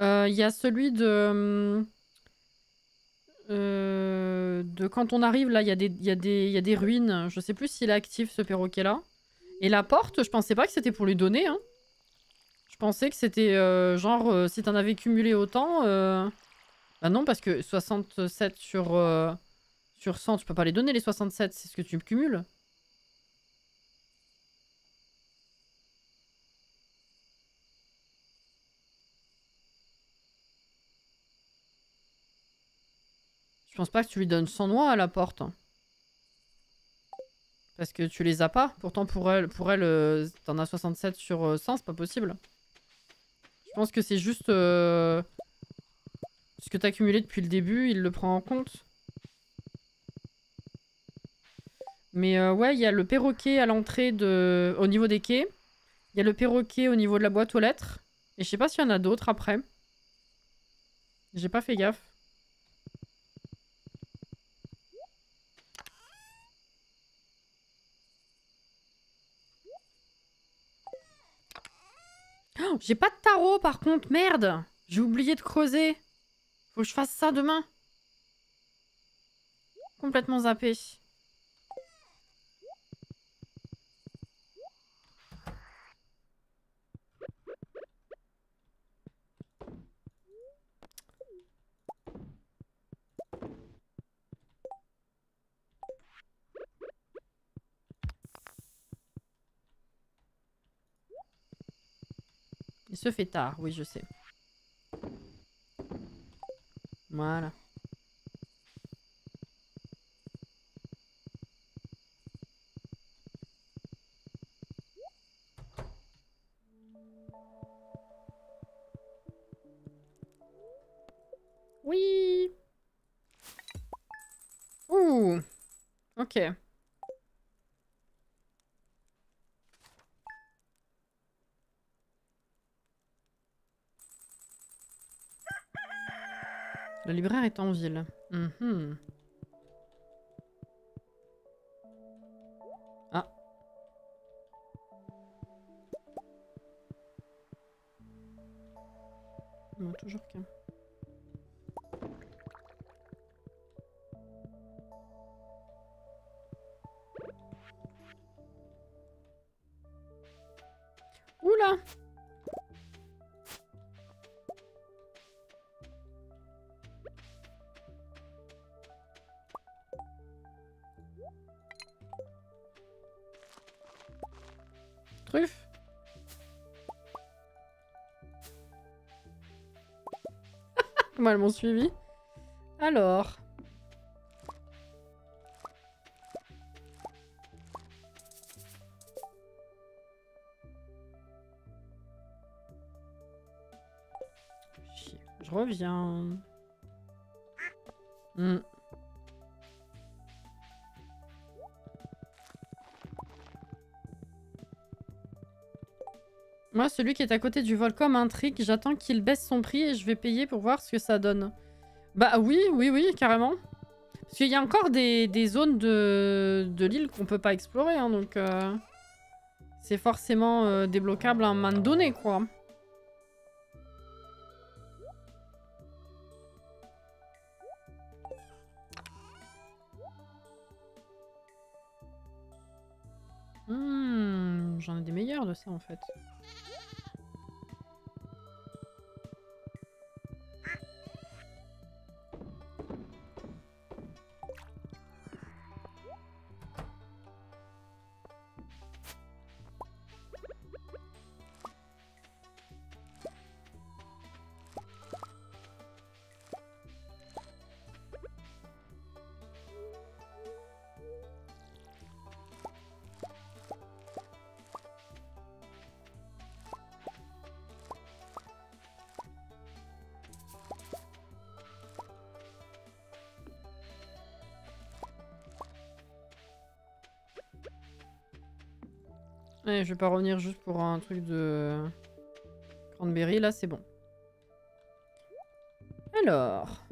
S1: Il y a celui de quand on arrive, là, il y a des ruines. Je sais plus s'il est actif, ce perroquet-là. Et la porte, je pensais pas que c'était pour lui donner. Hein. Je pensais que c'était genre, si t'en avais cumulé autant... Bah non, parce que 67 sur 100, tu peux pas les donner, les 67. C'est ce que tu cumules. Je pense pas que tu lui donnes 100 noix à la porte. Hein. Parce que tu les as pas. Pourtant, pour elle t'en as 67 sur 100, c'est pas possible. Je pense que c'est juste ce que t'as cumulé depuis le début, il le prend en compte. Mais ouais, il y a le perroquet à l'entrée au niveau des quais. Il y a le perroquet au niveau de la boîte aux lettres. Et je sais pas s'il y en a d'autres après. J'ai pas fait gaffe. Oh, j'ai pas de tarot par contre, merde! J'ai oublié de creuser. Faut que je fasse ça demain. Complètement zappé. Il se fait tard, oui, je sais. Voilà. Oui. Ouh. Ok. Le libraire est en ville. Mhm. Ah. Non, toujours qu'un. Oula. Truffe. Comment elles m'ont suivi. Alors. Je reviens. Moi, celui qui est à côté du volcan m'intrigue. J'attends qu'il baisse son prix et je vais payer pour voir ce que ça donne. Bah oui, carrément. Parce qu'il y a encore des zones de l'île qu'on peut pas explorer, hein, donc c'est forcément débloquable à un moment donné, quoi. J'en ai des meilleurs de ça, en fait. Ouais, je vais pas revenir juste pour un truc de cranberry, là c'est bon. Alors...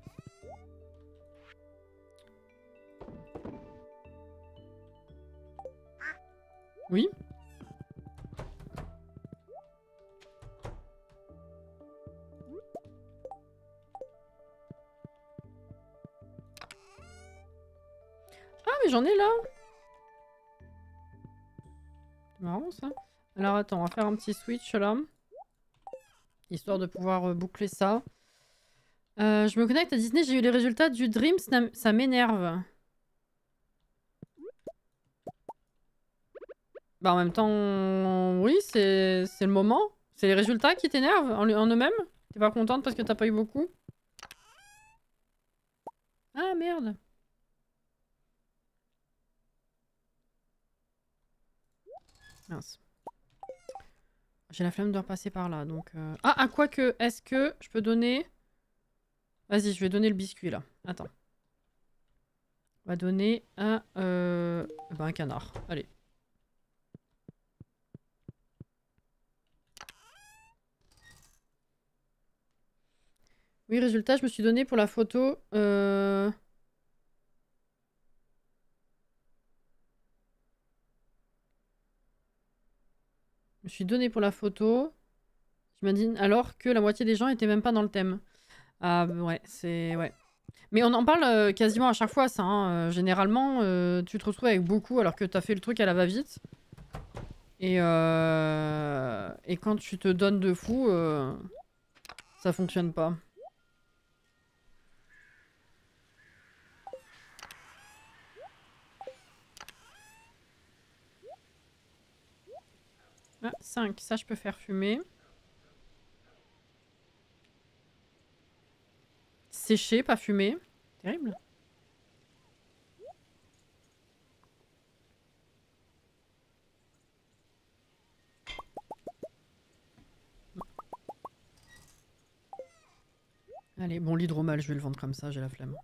S1: Oui. Ah mais j'en ai là. C'est marrant ça. Alors attends, on va faire un petit switch là. Histoire de pouvoir boucler ça. Je me connecte à Disney, j'ai eu les résultats du Dream, ça m'énerve. Bah en même temps, oui, c'est le moment. C'est les résultats qui t'énervent en eux-mêmes. T'es pas contente parce que t'as pas eu beaucoup? Ah merde. Mince. J'ai la flemme de repasser par là, donc... Ah, quoique, est-ce que je peux donner... Vas-y, je vais donner le biscuit, là. Attends. On va donner un canard. Allez. Oui, résultat, je me suis donné pour la photo... Je me suis donné pour la photo. J'imagine alors que la moitié des gens étaient même pas dans le thème. Ah ouais, c'est... Ouais. Mais on en parle quasiment à chaque fois, ça. Hein. Généralement, tu te retrouves avec beaucoup alors que t'as fait le truc à la va-vite. Et quand tu te donnes de fou, ça fonctionne pas. Ah, 5, ça je peux faire fumer. Sécher, pas fumer. Terrible. Allez, bon, l'hydromal, je vais le vendre comme ça, j'ai la flemme.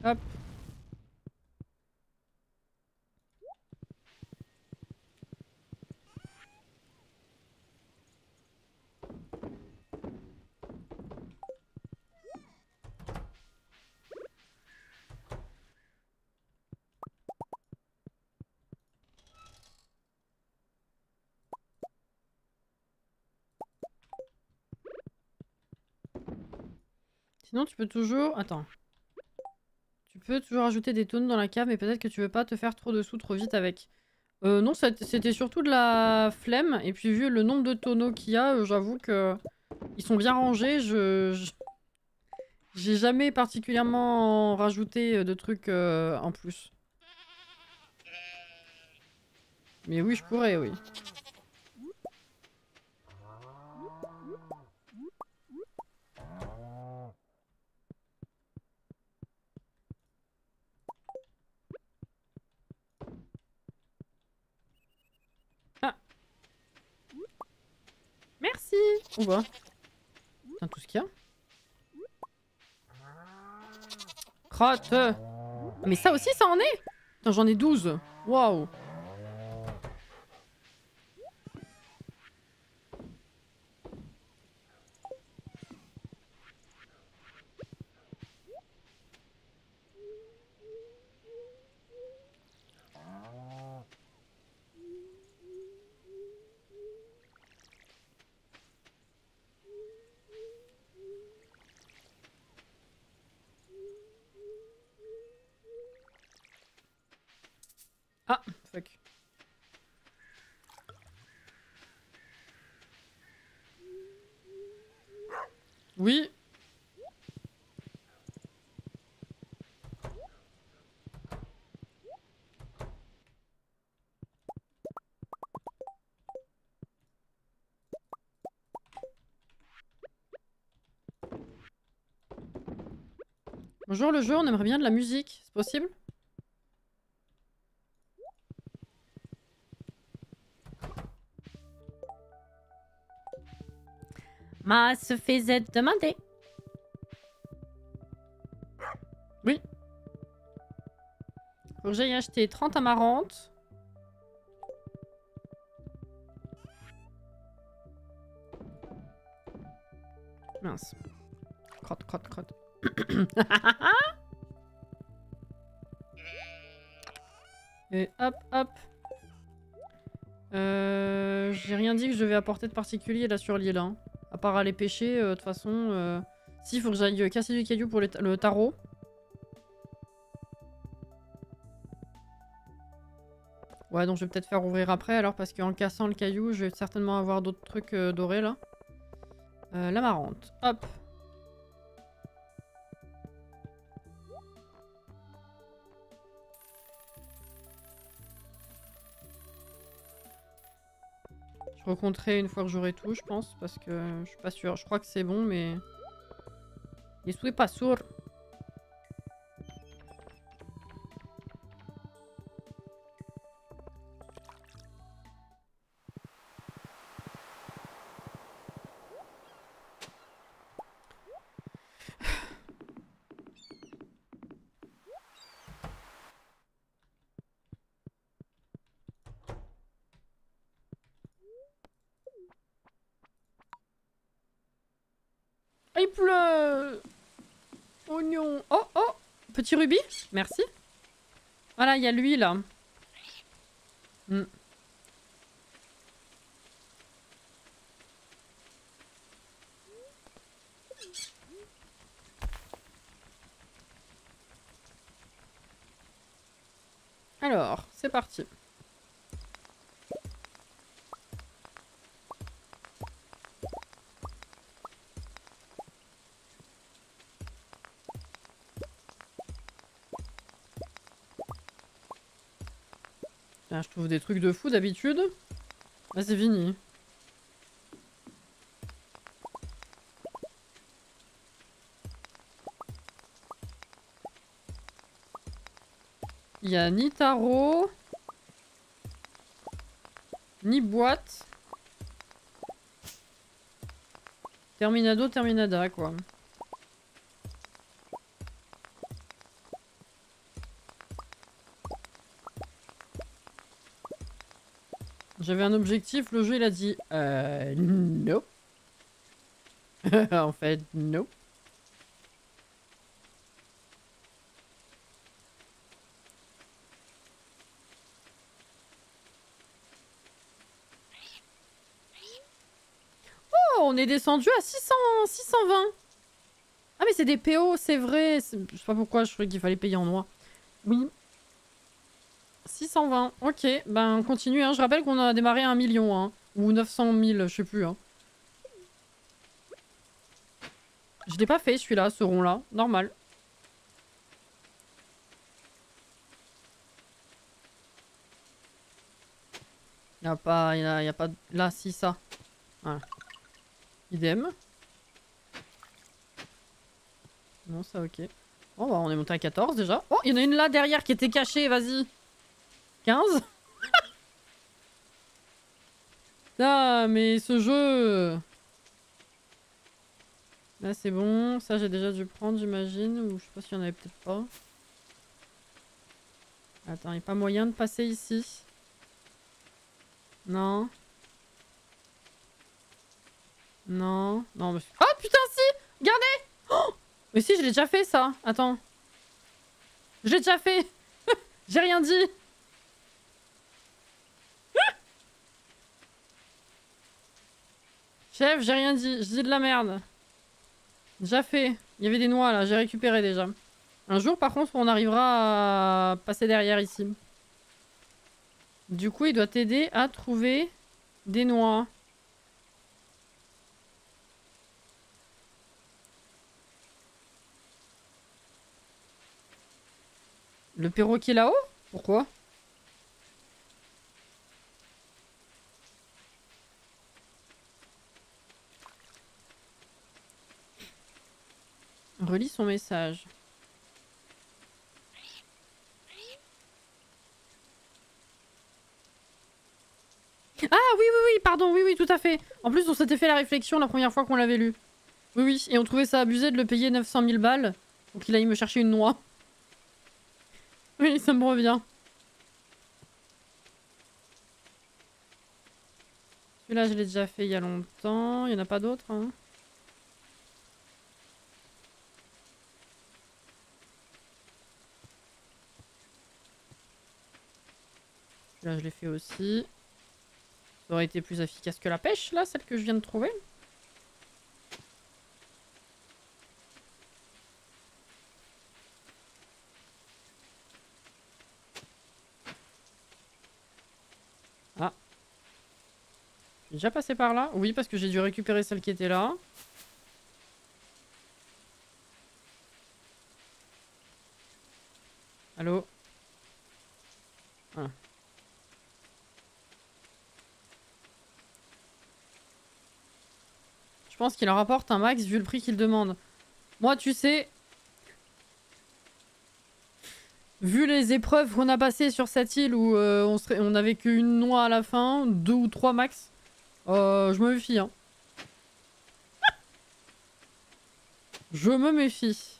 S1: Hop. Sinon, tu peux toujours... Attends. Tu peux toujours ajouter des tonneaux dans la cave, mais peut-être que tu veux pas te faire trop de sous trop vite avec. Non, c'était surtout de la flemme. Et puis vu le nombre de tonneaux qu'il y a, j'avoue que Ils sont bien rangés, j'ai jamais particulièrement rajouté de trucs en plus. Mais oui, je pourrais, oui. Ah. Merci. Où va? Putain, tout ce qu'il y a. Crotte. Mais ça aussi, ça en est? Putain, j'en ai 12. Waouh. Ah, fuck. Oui. Bonjour le jeu, on aimerait bien de la musique. C'est possible? Ma se faisait demander. Oui. Faut que j'aille acheter 30 amarantes. Mince. Crotte, crotte, crotte. Et hop, hop. J'ai rien dit que je vais apporter de particulier là sur l'île. Hein. À part aller pêcher, de toute façon. Si, faut que j'aille casser du caillou pour le tarot. Ouais, donc je vais peut-être faire ouvrir après alors, parce qu'en cassant le caillou, je vais certainement avoir d'autres trucs dorés là. L'amarante. Hop. Je recompterai une fois que j'aurai tout, je pense, parce que je suis pas sûre. Je crois que c'est bon, mais... Je suis pas sûr. Il pleut. Oignon. Oh, oh. Petit rubis. Merci. Voilà, il y a lui, là. Hmm. Alors, c'est parti. Putain, je trouve des trucs de fou d'habitude. Là, c'est fini. Il y a ni tarot, ni boîte. Terminado, terminada, quoi. J'avais un objectif, le jeu il a dit no. En fait, no. Oh, on est descendu à 620. Ah mais c'est des PO, c'est vrai. Je sais pas pourquoi, je croyais qu'il fallait payer en noix. Oui. 620, ok. Ben on continue, hein. Je rappelle qu'on a démarré à 1 million, hein. Ou 900 000, je sais plus, hein. Je l'ai pas fait celui-là, ce rond-là. Normal. Y a pas... Y a pas... Là, si, ça. Voilà. Idem. Non, ça, ok. Bon, bah, on est monté à 14 déjà. Oh, il y en a une là derrière qui était cachée, vas-y. 15. Ah, mais ce jeu... Là, c'est bon. Ça, j'ai déjà dû prendre, j'imagine. Ou je sais pas s'il y en avait peut-être pas. Attends, il n'y a pas moyen de passer ici. Non. Non. Non, mais... Oh, putain, si! Regardez! Oh, mais si, je l'ai déjà fait, ça. Attends. Je l'ai déjà fait. J'ai rien dit. Chef, j'ai rien dit. Je dis de la merde. Déjà fait. Il y avait des noix, là. J'ai récupéré, déjà. Un jour, par contre, on arrivera à passer derrière, ici. Du coup, il doit t'aider à trouver des noix. Le perroquet là-haut? Pourquoi? Relis son message. Ah oui, oui, oui, pardon, oui, oui, tout à fait. En plus, on s'était fait la réflexion la première fois qu'on l'avait lu. Oui, oui, et on trouvait ça abusé de le payer 900 000 balles. Donc il aille me chercher une noix. Oui, ça me revient. Celui-là, je l'ai déjà fait il y a longtemps. Il n'y en a pas d'autres, hein. Celui-là, je l'ai fait aussi. Ça aurait été plus efficace que la pêche, là, celle que je viens de trouver. Ah. Je suis déjà passé par là? Oui, parce que j'ai dû récupérer celle qui était là. Allô? Voilà. Je pense qu'il en rapporte un max vu le prix qu'il demande. Moi, tu sais... Vu les épreuves qu'on a passées sur cette île où on avait qu'une noix à la fin, 2 ou 3 max, je me méfie, hein. Je me méfie.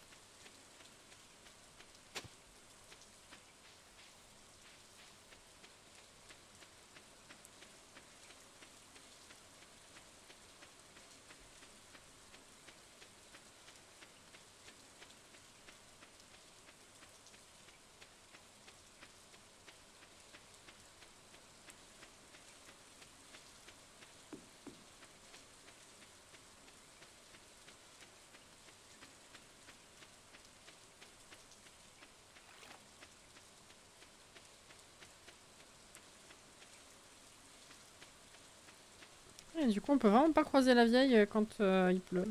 S1: Et du coup, on peut vraiment pas croiser la vieille quand il pleut.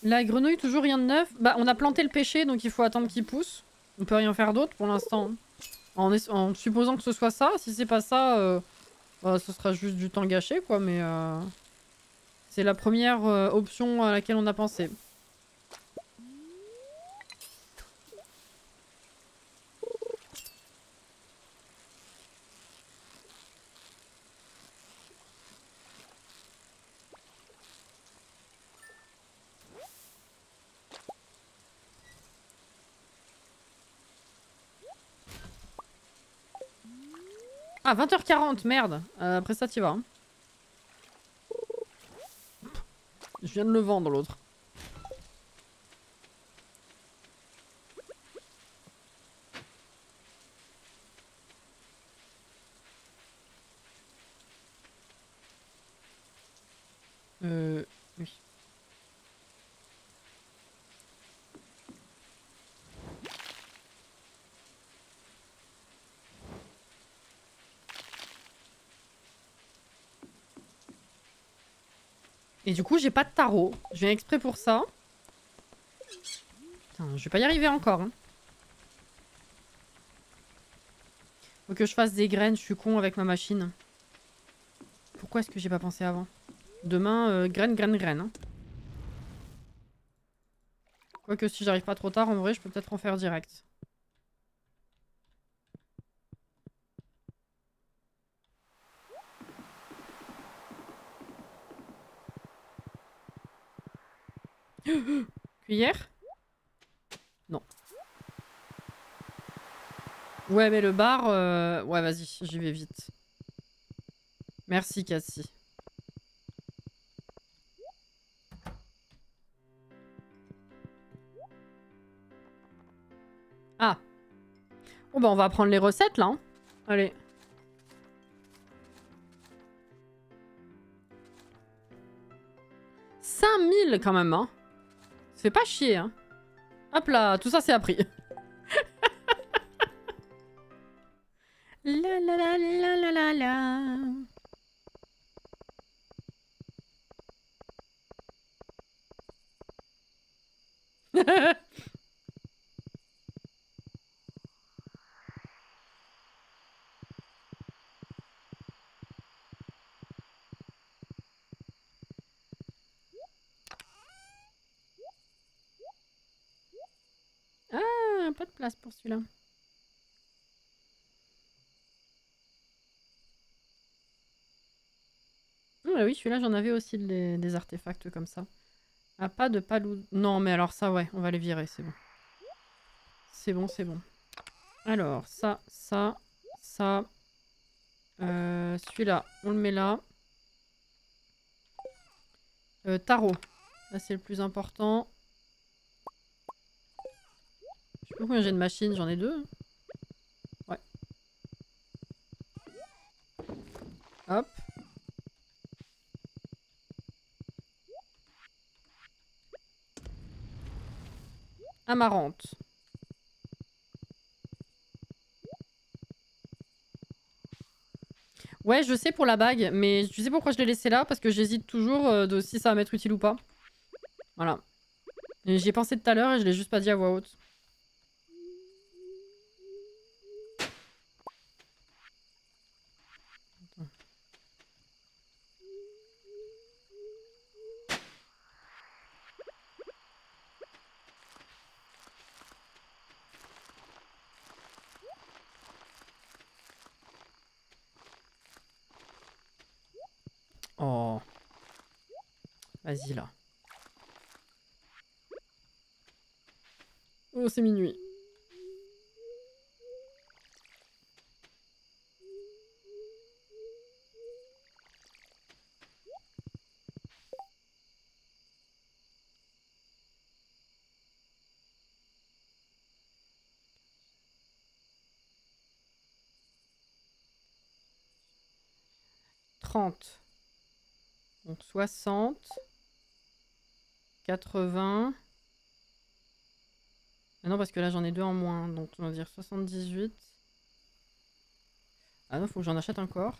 S1: La grenouille, toujours rien de neuf. Bah, on a planté le pêcher, donc il faut attendre qu'il pousse. On peut rien faire d'autre pour l'instant. En supposant que ce soit ça. Si c'est pas ça, bah, ce sera juste du temps gâché, quoi. Mais c'est la première option à laquelle on a pensé. Ah, 20h40, merde. Après ça, t'y vas. Hein. Je viens de le vendre, l'autre. Oui. Et du coup, j'ai pas de tarot. Je viens exprès pour ça. Putain, je vais pas y arriver encore. Hein. Faut que je fasse des graines, je suis con avec ma machine. Pourquoi est-ce que j'ai pas pensé avant? Demain, graines, graines, graines. Hein. Quoique si j'arrive pas trop tard, en vrai, je peux peut-être en faire direct. Cuillère? Non. Ouais, mais le bar... Ouais, vas-y, j'y vais vite. Merci, Cassie. Ah. Bon, bah, on va prendre les recettes, là. Hein. Allez. « 5000 quand même, hein. Ça fait pas chier, hein. Hop là, tout ça, c'est appris. La la la la la la la. Ah, pas de place pour celui-là. Ah oui, celui-là, j'en avais aussi des artefacts comme ça. Ah, pas de palou... Non, mais alors ça, ouais, on va les virer, c'est bon. C'est bon, c'est bon. Alors, ça, ça, ça... celui-là, on le met là. Tarot. Là, c'est le plus important. Je sais pas combien j'ai de machines, j'en ai 2. Ouais. Hop. Amarante. Ouais, je sais pour la bague, mais tu sais pourquoi je l'ai laissé là? Parce que j'hésite toujours de si ça va m'être utile ou pas. Voilà. J'y ai pensé tout à l'heure et je l'ai juste pas dit à voix haute. Oh. Vas-y là. Oh, c'est minuit. Donc 60. 80. Ah non, parce que là j'en ai 2 en moins. Donc on va dire 78. Ah non, faut que j'en achète encore.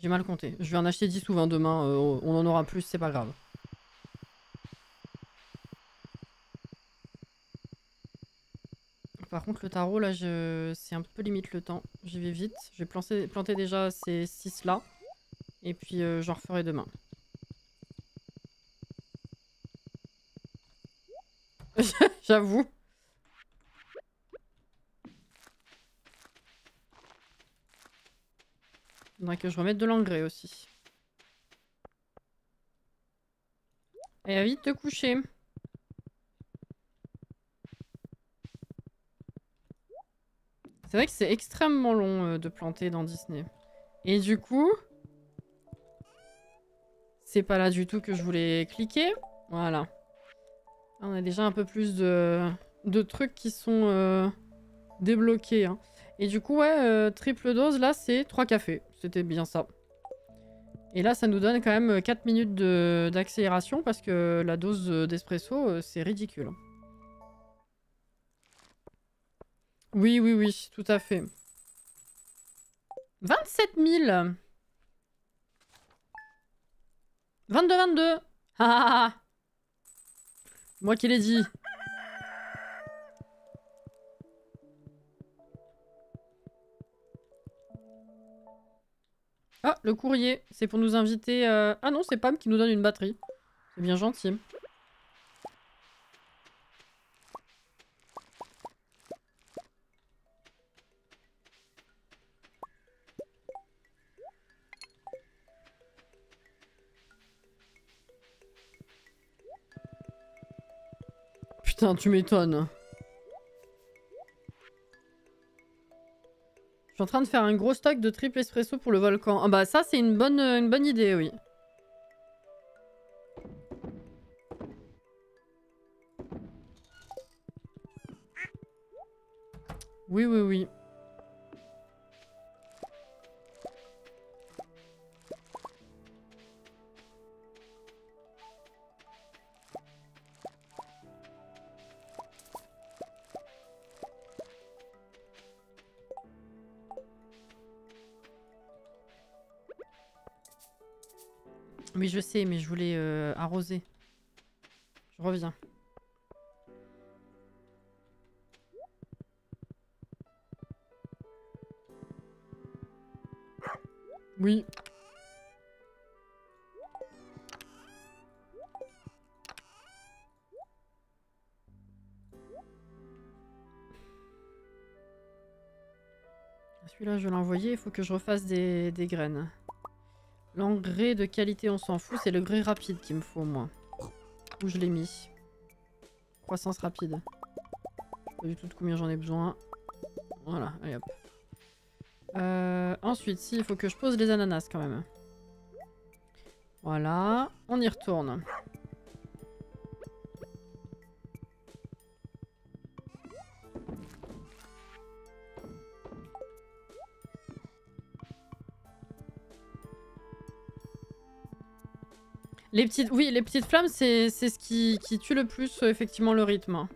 S1: J'ai mal compté. Je vais en acheter 10 ou 20 demain. On en aura plus, c'est pas grave. Par contre, le tarot, là, c'est un peu limite le temps. J'y vais vite. Je vais planter déjà ces 6 là. Et puis j'en referai demain. J'avoue. Il faudrait que je remette de l'engrais aussi. Et va vite te coucher. C'est vrai que c'est extrêmement long de planter dans Disney. Et du coup... C'est pas là du tout que je voulais cliquer. Voilà. On a déjà un peu plus de trucs qui sont débloqués. Hein. Et du coup, ouais, triple dose, là, c'est 3 cafés. C'était bien ça. Et là, ça nous donne quand même 4 minutes d'accélération parce que la dose d'espresso, c'est ridicule. Oui, oui, oui, tout à fait. 27 000 22, 22. Ah ah ah. Moi qui l'ai dit. Ah, le courrier. C'est pour nous inviter... Ah non, c'est Pam qui nous donne une batterie. C'est bien gentil. Putain, tu m'étonnes. Je suis en train de faire un gros stock de triple espresso pour le volcan. Ah bah ça, c'est une bonne idée, oui. Oui, oui, oui. Oui, je sais, mais je voulais arroser. Je reviens. Oui. Celui-là, je l'ai envoyé. Il faut que je refasse des graines. L'engrais de qualité, on s'en fout. C'est le grès rapide qu'il me faut, moi. Où je l'ai mis. Croissance rapide. Je sais pas du tout de combien j'en ai besoin. Voilà, allez hop. Ensuite, si, il faut que je pose les ananas quand même. Voilà, on y retourne. Les petites, oui, les petites flammes, c'est ce qui tue le plus, effectivement, le rythme.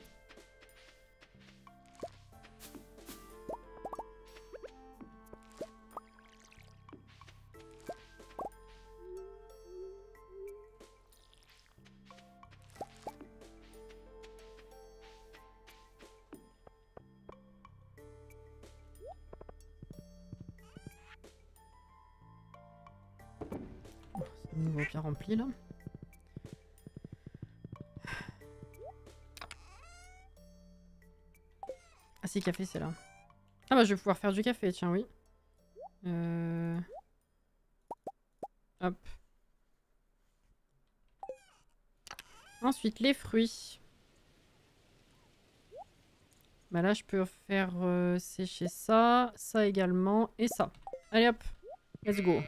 S1: C'est de nouveau bien rempli, là. Ah si, café, c'est là. Ah bah, je vais pouvoir faire du café, tiens, oui. Hop. Ensuite, les fruits. Bah là, je peux faire sécher ça, ça également, et ça. Allez hop, let's go.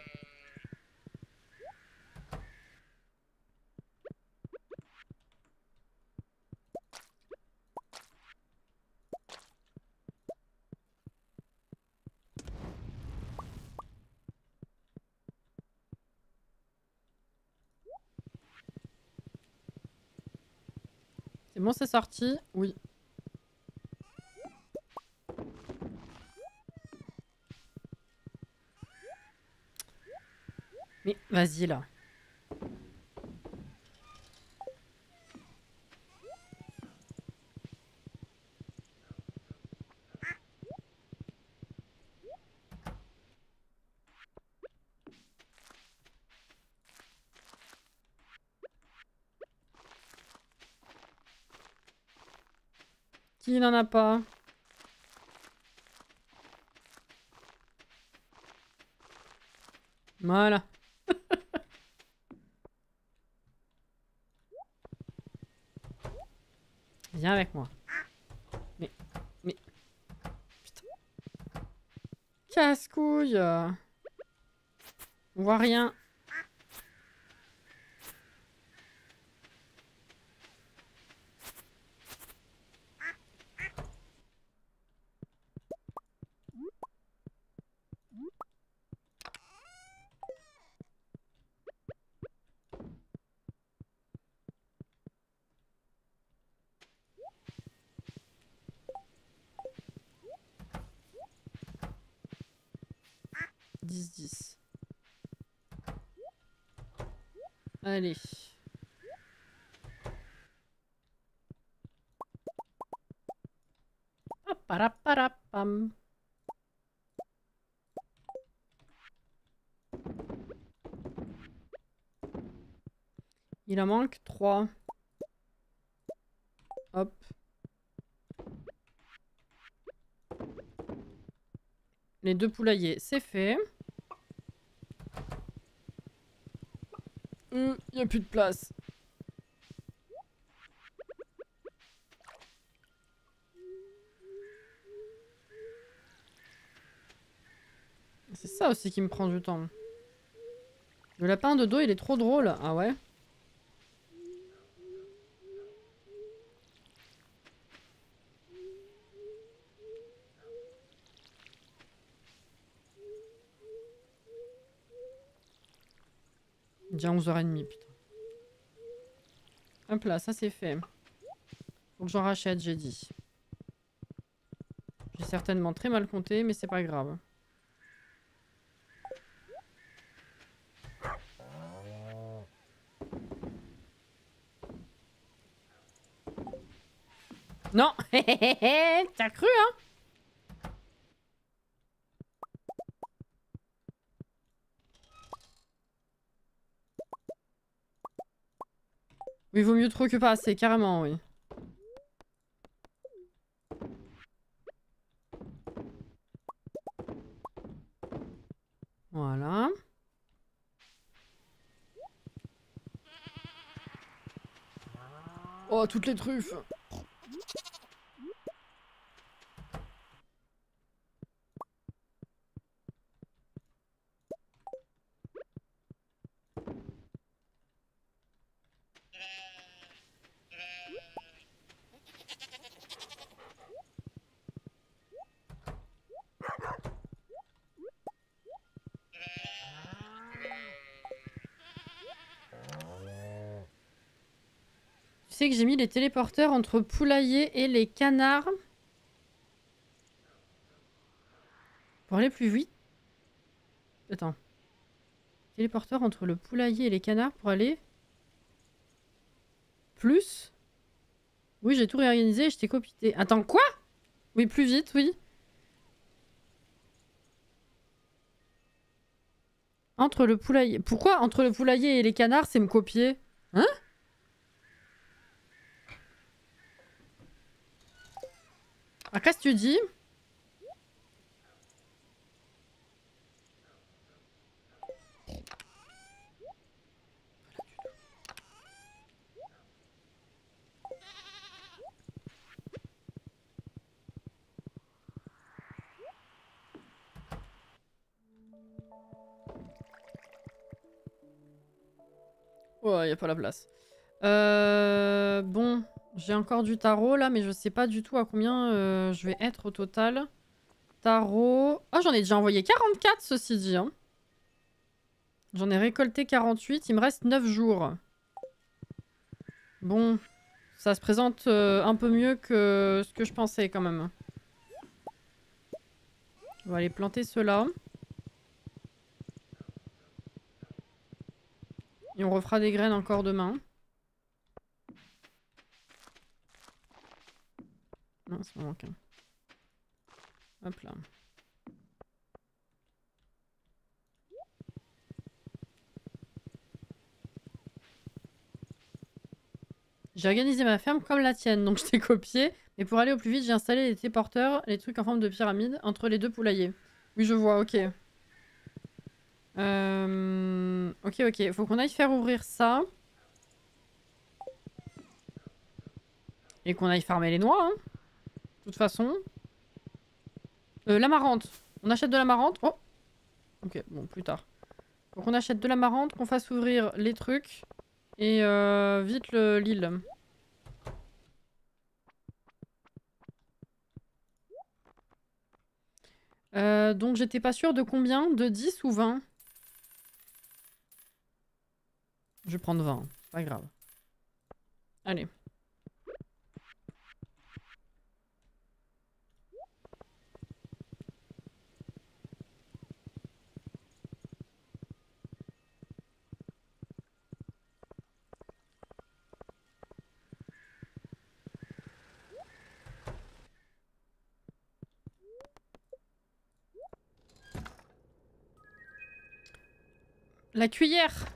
S1: C'est bon, c'est sorti? Oui. Mais vas-y, là. Qui n'en a pas? Voilà. Viens avec moi. Mais... Putain. Casse-couille. On voit rien. Allez. Paraparapam. Il en manque 3. Hop. Les 2 poulaillers, c'est fait. Il n'y a plus de place. C'est ça aussi qui me prend du temps. Le lapin de dos, il est trop drôle. Ah ouais? Déjà 11h30, putain. Hop là, ça c'est fait. Faut que j'en rachète, j'ai dit. J'ai certainement très mal compté, mais c'est pas grave. Non. T'as cru, hein? Oui, vaut mieux trop que pas assez, carrément, oui. Voilà. Oh, toutes les truffes. Tu sais que j'ai mis les téléporteurs entre poulailler et les canards. Pour aller plus vite. Attends. Téléporteur entre le poulailler et les canards pour aller... Plus? Oui, j'ai tout réorganisé et je t'ai copié. Attends, quoi? Oui, plus vite, oui. Entre le poulailler... Pourquoi entre le poulailler et les canards, c'est me copier? Hein? Ah, qu'est-ce que tu dis? Ouais, y a pas la place. Bon, j'ai encore du tarot là, mais je sais pas du tout à combien je vais être au total. Tarot... Ah, j'en ai déjà envoyé 44, ceci dit. Hein. J'en ai récolté 48, il me reste 9 jours. Bon, ça se présente un peu mieux que ce que je pensais quand même. On va aller planter ceux-là. Et on refera des graines encore demain. Non, ça me manque un. Hop là. J'ai organisé ma ferme comme la tienne, donc je t'ai copié. Mais pour aller au plus vite, j'ai installé les téléporteurs, les trucs en forme de pyramide, entre les 2 poulaillers. Oui, je vois, ok. Ok, ok. Faut qu'on aille faire ouvrir ça. Et qu'on aille farmer les noix, hein. De toute façon. L'amarante. On achète de l'amarante. Oh! Ok, bon, plus tard. Faut qu'on achète de l'amarante, qu'on fasse ouvrir les trucs. Et vite l'île. Donc j'étais pas sûre de combien? De 10 ou 20? Je vais prendre 20, c'est pas grave. Allez. La cuillère.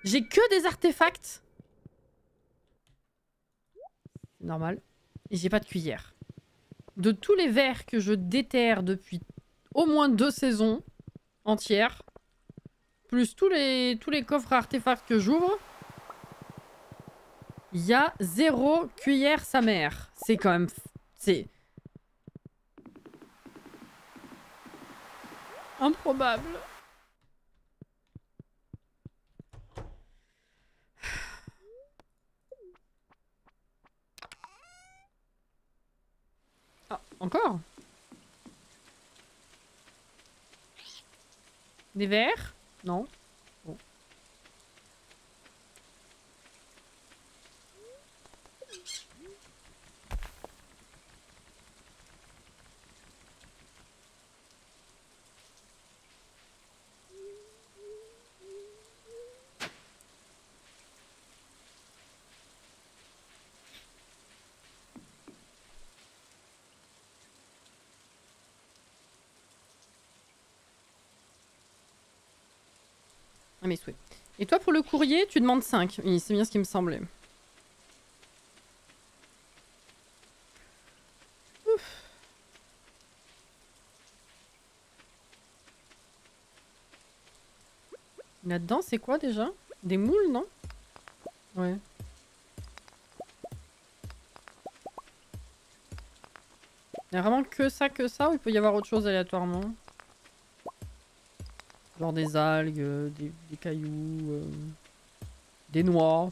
S1: J'ai que des artefacts. C'est normal. Et j'ai pas de cuillère. De tous les verres que je déterre depuis au moins 2 saisons entières, plus tous les coffres artefacts que j'ouvre, il y a 0 cuillère sa mère. C'est quand même... C'est... improbable. Ah, encore? Des verres? Non. Bon. Ah, mes souhaits. Et toi, pour le courrier, tu demandes 5. Oui, c'est bien ce qui me semblait. Ouf. Là-dedans, c'est quoi déjà? Des moules, non? Ouais. Il y a vraiment que ça ou il peut y avoir autre chose aléatoirement? Genre des algues, des cailloux, des noix.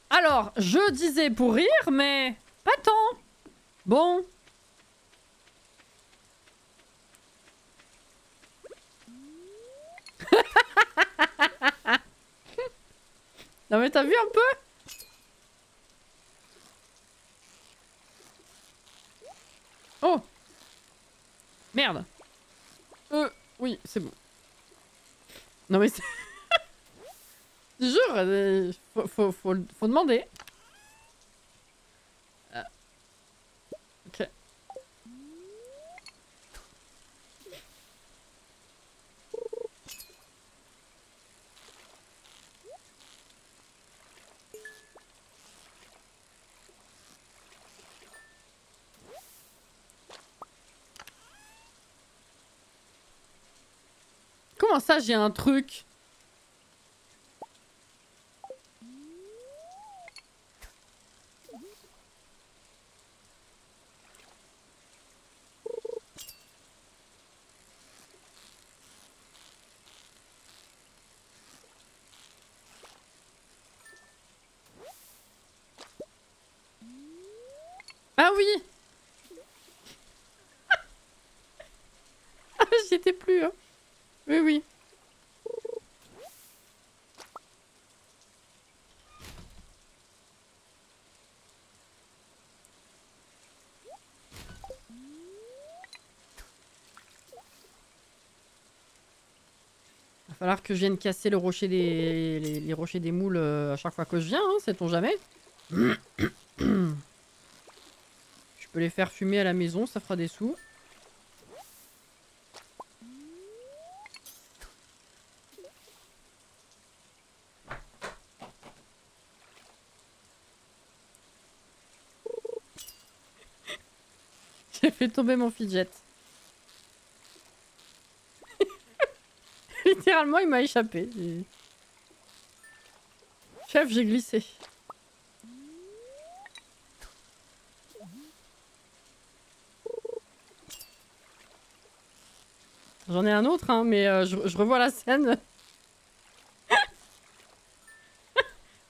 S1: Alors, je disais pour rire, mais pas tant. Bon. Non mais t'as vu un peu? Oh. Merde. Oui, c'est bon. Non mais c'est... Je te jure, faut demander. Ok. Comment ça, j'ai un truc? Ah oui. Ah, j'y étais plus, hein. Oui, oui. Va falloir que je vienne casser le rocher les rochers des moules à chaque fois que je viens, hein, sait-on jamais. Je peux les faire fumer à la maison, ça fera des sous. J'ai fait tomber mon fidget. Littéralement, il m'a échappé. Chef, j'ai glissé. J'en ai un autre, hein, mais je revois la scène.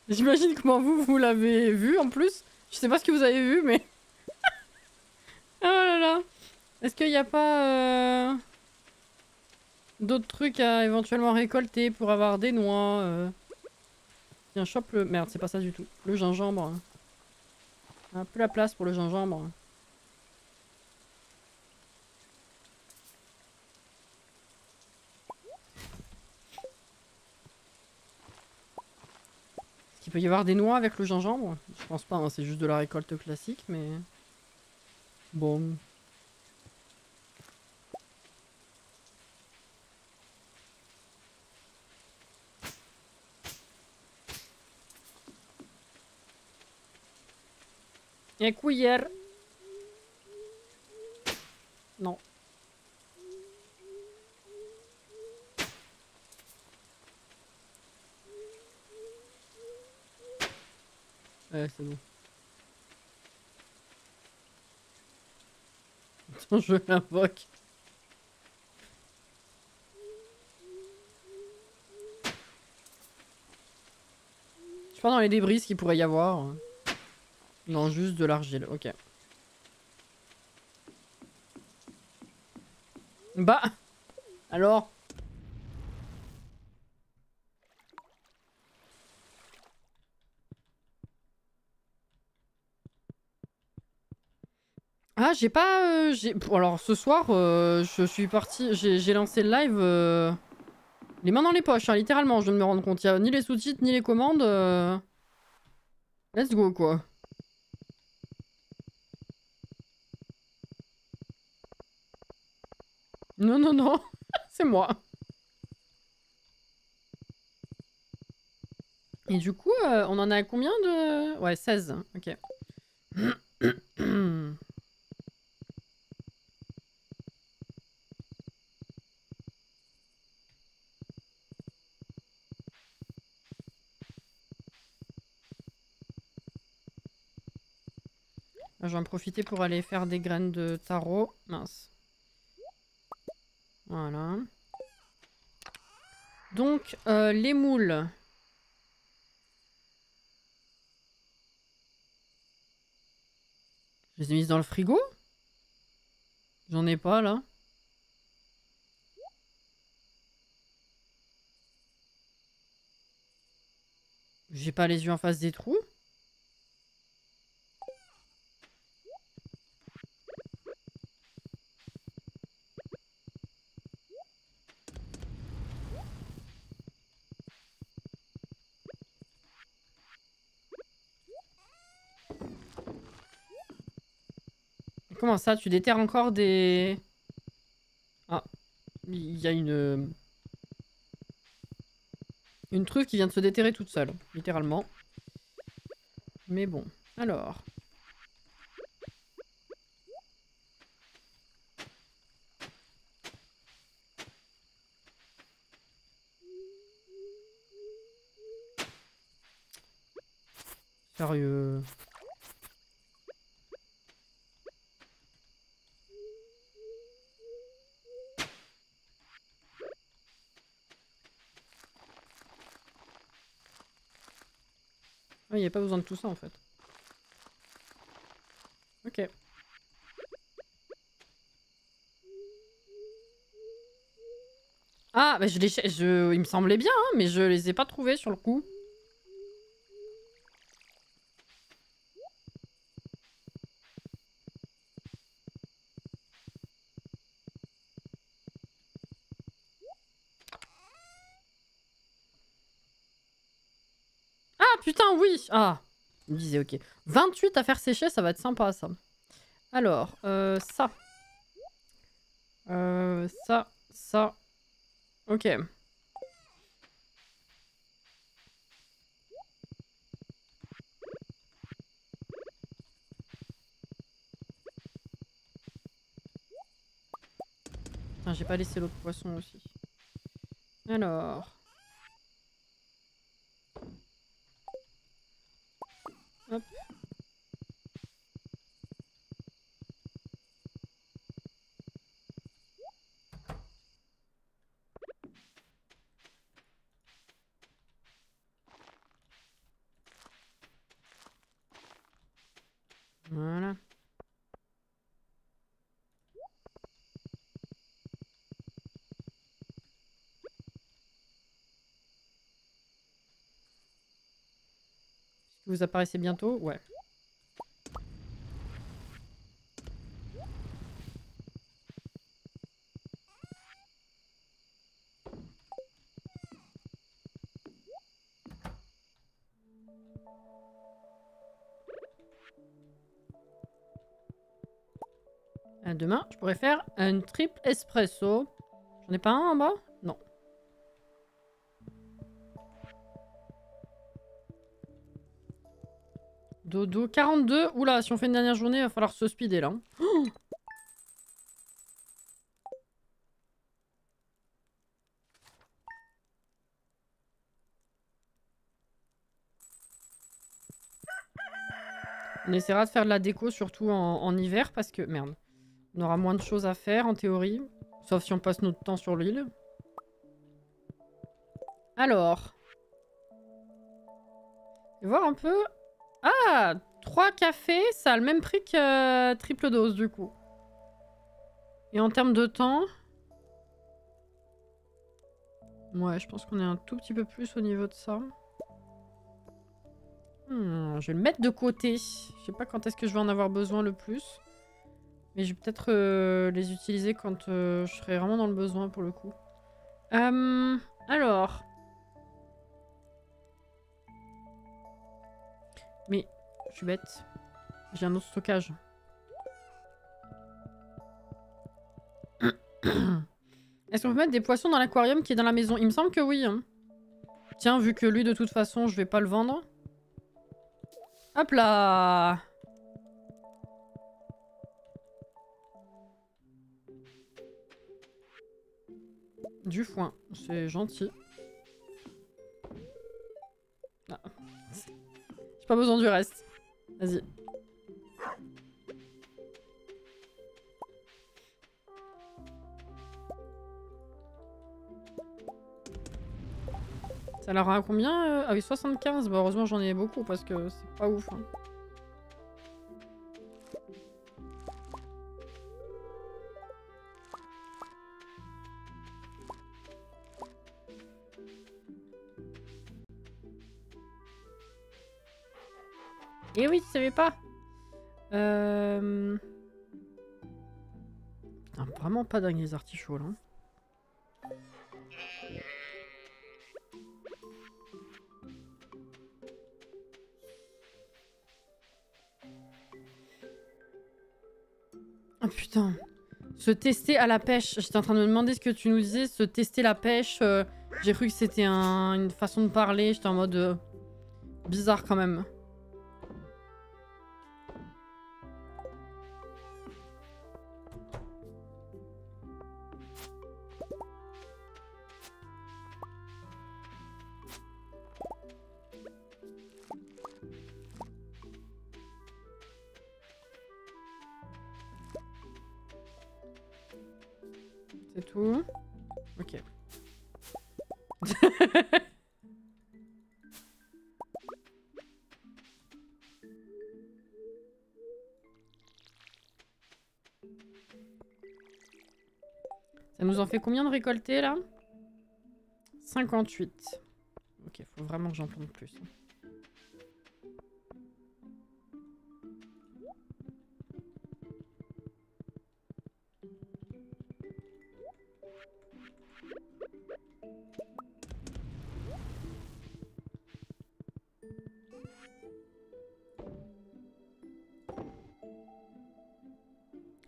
S1: J'imagine comment vous l'avez vu en plus. Je sais pas ce que vous avez vu, mais... Oh là là. Est-ce qu'il n'y a pas d'autres trucs à éventuellement récolter pour avoir des noix Tiens, chope le... Merde, c'est pas ça du tout. Le gingembre. Un peu la place pour le gingembre. Est-ce qu'il peut y avoir des noix avec le gingembre? Je pense pas, hein, c'est juste de la récolte classique, mais... Bon... Et cuillère. Non. Ouais, c'est bon. Attends, je l'invoque. Je pense dans les débris ce qu'il pourrait y avoir. Non, juste de l'argile, ok. Bah alors. Ah, j'ai pas... alors, ce soir, je suis partie... J'ai lancé le live... les mains dans les poches, hein, littéralement, je viens de me rendre compte. Il y a ni les sous-titres, ni les commandes. Let's go, quoi. Non, non, non. C'est moi. Et du coup, on en a combien de... Ouais, 16. Ok. Je vais en profiter pour aller faire des graines de taro. Mince. Voilà. Donc, les moules. Je les ai mises dans le frigo? J'en ai pas, là. J'ai pas les yeux en face des trous. Comment ça, tu déterres encore des... Ah, il y a une truffe qui vient de se déterrer toute seule, littéralement. Mais bon, alors... Sérieux... Il n'y a pas besoin de tout ça, en fait. Ok. Ah, bah il me semblait bien, hein, mais je les ai pas trouvés sur le coup. Ah, putain, oui! Ah, je me disais, ok. 28 à faire sécher, ça va être sympa, ça. Alors, ça. Ça. Ok. Putain, j'ai pas laissé l'autre poisson aussi. Alors... Hop. Voilà. Vous apparaissez bientôt? Ouais. Demain, je pourrais faire un triple espresso. J'en ai pas un en bas? Non. Dodo. 42. Oula, si on fait une dernière journée, il va falloir se speeder là. Oh, on essaiera de faire de la déco, surtout en hiver, parce que... Merde. On aura moins de choses à faire, en théorie. Sauf si on passe notre temps sur l'île. Alors... voir un peu... Ah, 3 cafés, ça a le même prix que triple dose, du coup. Et en termes de temps... Ouais, je pense qu'on est un tout petit peu plus au niveau de ça. Je vais le mettre de côté. Je sais pas quand est-ce que je vais en avoir besoin le plus. Mais je vais peut-être les utiliser quand je serai vraiment dans le besoin pour le coup. Alors. Mais je suis bête. J'ai un autre stockage. Est-ce qu'on peut mettre des poissons dans l'aquarium qui est dans la maison? Il me semble que oui. Hein. Tiens, vu que lui, de toute façon, je vais pas le vendre. Hop là! Du foin, c'est gentil. Ah. J'ai pas besoin du reste. Vas-y. Ça leur a combien Ah oui, 75. Bah, heureusement, j'en ai beaucoup parce que c'est pas ouf. Hein. Eh oui, tu savais pas. Putain, vraiment pas dingue les artichauts là. Oh putain. Se tester à la pêche. J'étais en train de me demander ce que tu nous disais. Se tester la pêche. J'ai cru que c'était une façon de parler. J'étais en mode... bizarre quand même. C'est tout. Ok. Ça nous en fait combien de récolter là? 58. Ok, faut vraiment que j'en plante plus.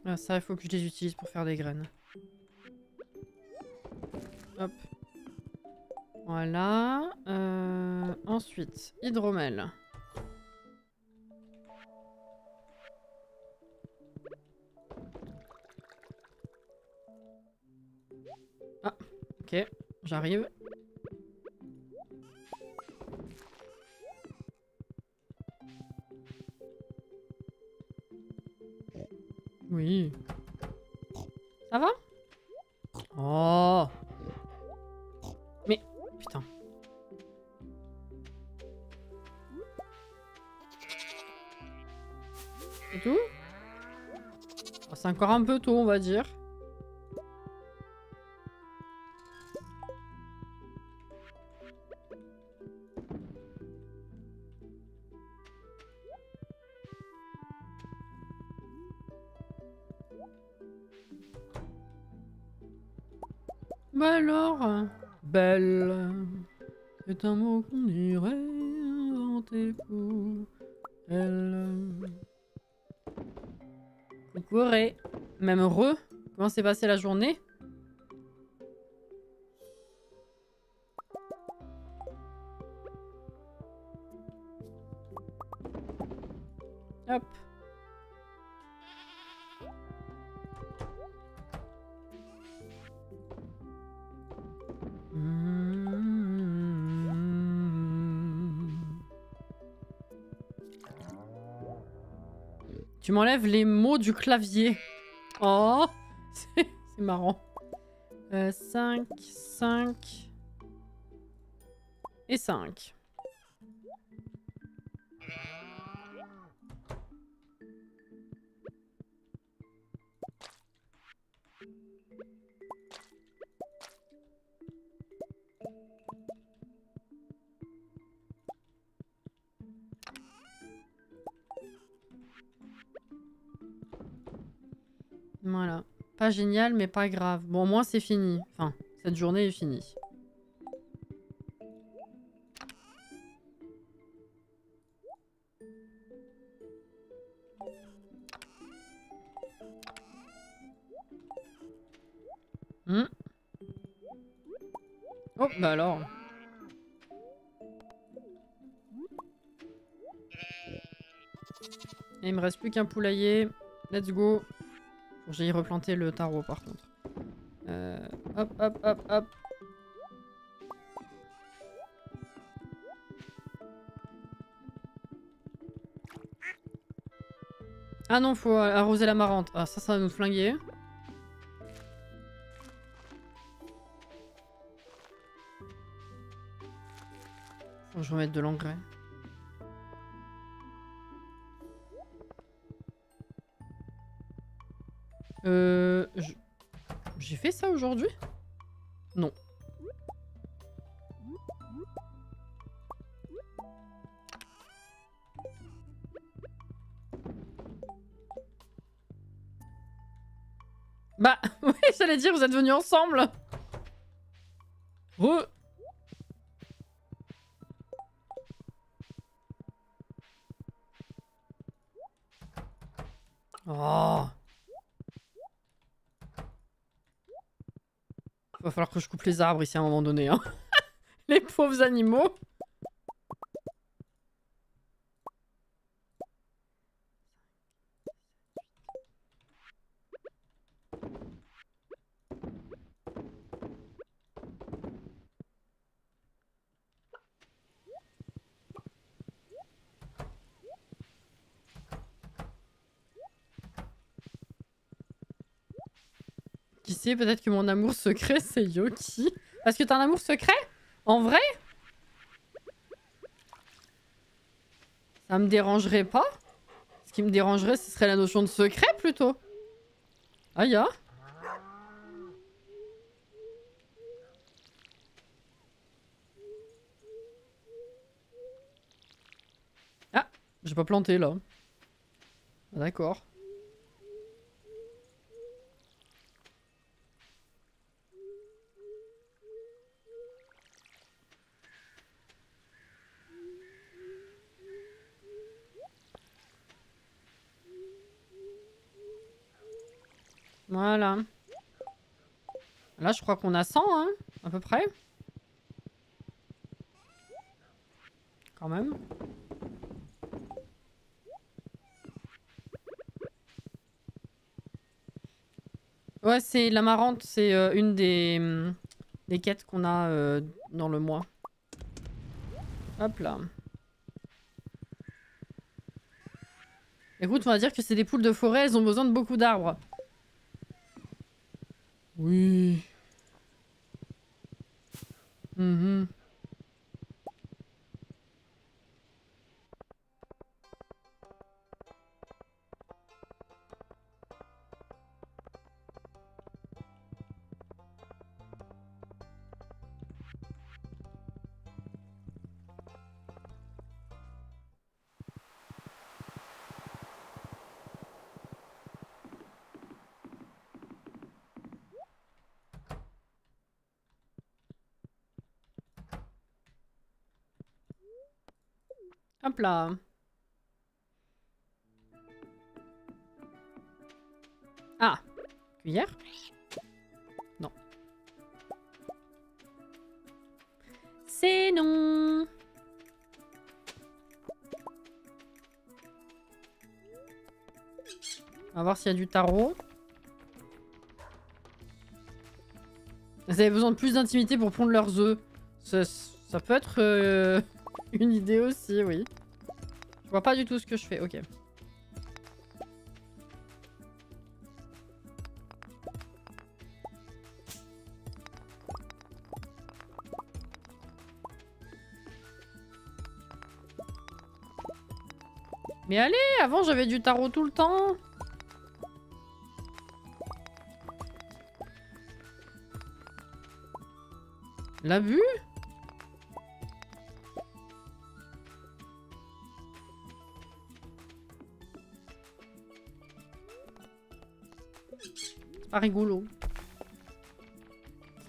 S1: Ah, ça, il faut que je les utilise pour faire des graines. Hop. Voilà. Ensuite, hydromel. Ah, ok. J'arrive. Oui. Ça va? Oh. Mais, putain. C'est tout? Oh, c'est encore un peu tôt, on va dire. Bah alors, belle, c'est un mot qu'on dirait inventé pour elle. Coucou, même heureux. Comment s'est passée la journée? Hop. Tu m'enlèves les mots du clavier. Oh, c'est marrant. 5, 5 et 5. Voilà. Pas génial, mais pas grave. Bon, au moins, c'est fini. Enfin, cette journée est finie. Oh, bah alors. Et il me reste plus qu'un poulailler. Let's go. Faut que j'aille replanter le taro, par contre. Hop, hop, hop, hop. Ah non, faut arroser la marante. Ah, ça va nous flinguer. Faut que je remette de l'engrais. J'ai fait ça aujourd'hui? Non. Bah, oui, j'allais dire, vous êtes venus ensemble. Oh. Oh. Va falloir que je coupe les arbres ici à un moment donné, hein. Les pauvres animaux. Qui sait, peut-être que mon amour secret, c'est Yoki. Parce que t'as un amour secret? En vrai? Ça me dérangerait pas. Ce qui me dérangerait, ce serait la notion de secret, plutôt. Ah, ya. Ah, j'ai pas planté, là. Ah, d'accord. Voilà. Là, je crois qu'on a 100, hein, à peu près. Quand même. Ouais, c'est la marrante, c'est une des quêtes qu'on a dans le mois. Hop là. Écoute, on va dire que c'est des poules de forêt, elles ont besoin de beaucoup d'arbres. Oui. Mhm. Hop là. Ah. Cuillère? Non. C'est non. va voir s'il y a du tarot. Vous avez besoin de plus d'intimité pour pondre leurs œufs. Ça peut être une idée aussi, oui. Je vois pas du tout ce que je fais, ok. Mais allez, avant j'avais du tarot tout le temps. L'a vu? C'est pas rigolo.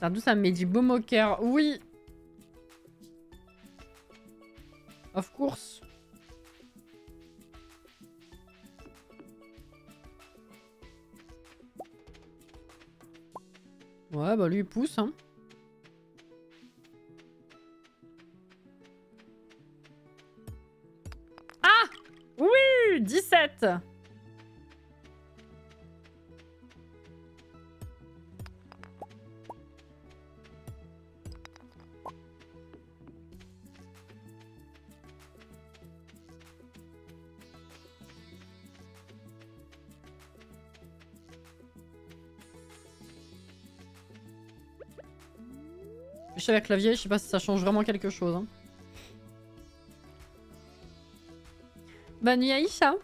S1: Sardou, ça me met du baume au cœur. Oui. Of course. Ouais, bah lui il pousse, hein. Ah! Oui! 17! Je suis avec clavier, je sais pas si ça change vraiment quelque chose. Hein. Bonne nuit Aïcha.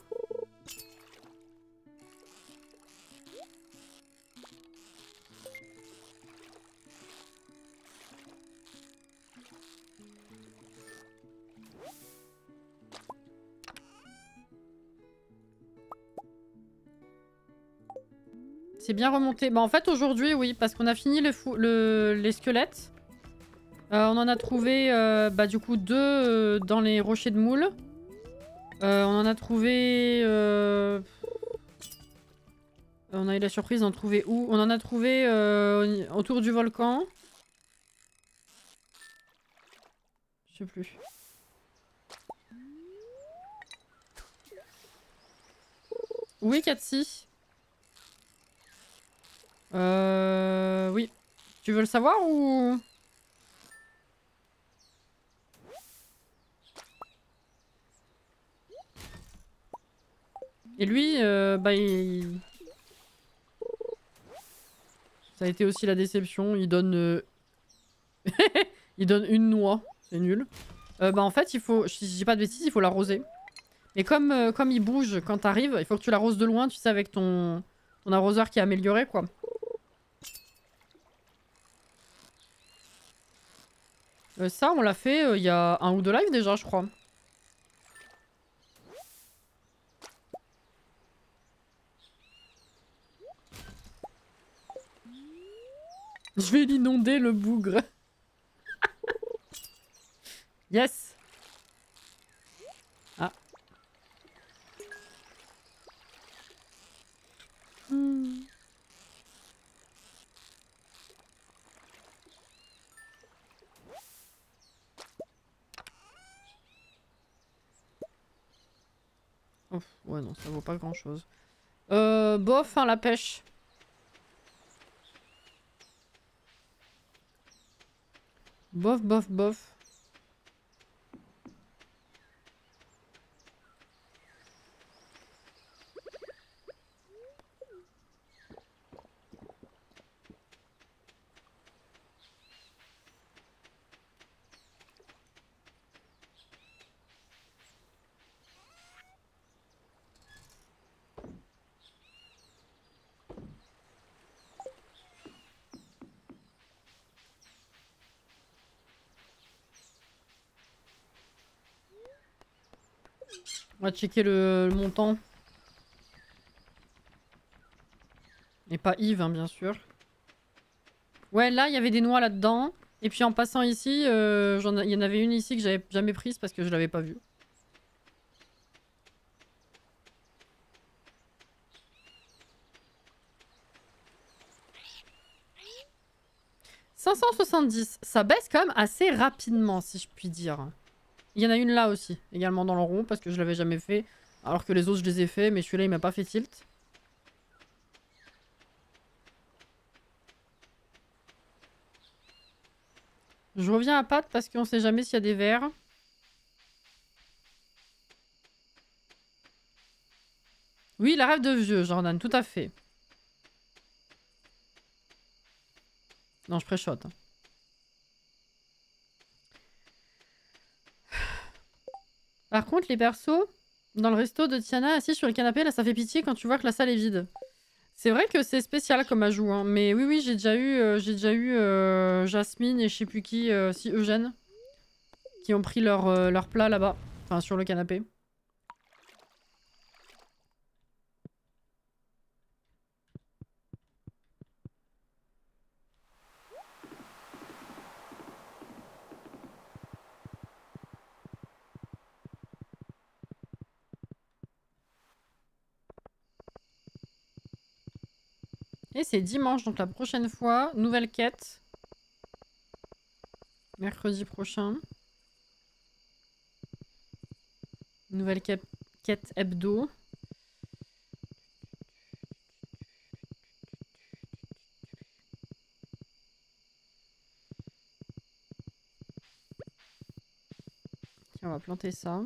S1: C'est bien remonté. Bah en fait aujourd'hui oui, parce qu'on a fini les squelettes. On en a trouvé bah du coup 2 dans les rochers de moule. On en a trouvé... On a eu la surprise d'en trouver où? On en a trouvé autour du volcan. Je sais plus. Oui, Katsi. Oui. Tu veux le savoir ou... Et lui, bah ça a été aussi la déception. Il donne... il donne une noix. C'est nul. Bah en fait, il faut... Si je dis pas de bêtises, il faut l'arroser. Et comme il bouge quand t'arrives, il faut que tu l'arroses de loin, tu sais, avec ton arroseur qui est amélioré, quoi. Ça, on l'a fait il y a 1 ou 2 lives déjà, je crois. Je vais l'inonder, le bougre. Yes. Ah. Ouf, ouais, non, ça vaut pas grand chose. Bof, hein, la pêche. Bof, bof, bof. On va checker le montant. Et pas Yves, hein, bien sûr. Ouais, là, il y avait des noix là-dedans. Et puis en passant ici, il y en avait une ici que j'avais jamais prise parce que je l'avais pas vue. « 570 », ça baisse quand même assez rapidement, si je puis dire. Il y en a une là aussi, également dans le rond, parce que je l'avais jamais fait. Alors que les autres, je les ai fait, mais celui-là, il m'a pas fait tilt. Je reviens à Pat parce qu'on sait jamais s'il y a des vers. Oui, la rêve de vieux, Jordan, tout à fait. Non, je préchote. Hein. Par contre, les persos, dans le resto de Tiana, assis sur le canapé, là, ça fait pitié quand tu vois que la salle est vide. C'est vrai que c'est spécial comme ajout, hein. Mais oui, oui, j'ai déjà eu Jasmine et je sais plus qui, si Eugène, qui ont pris leur plat là-bas, enfin sur le canapé. Et c'est dimanche, donc la prochaine fois, nouvelle quête. Mercredi prochain. Nouvelle quête hebdo. Tiens, on va planter ça.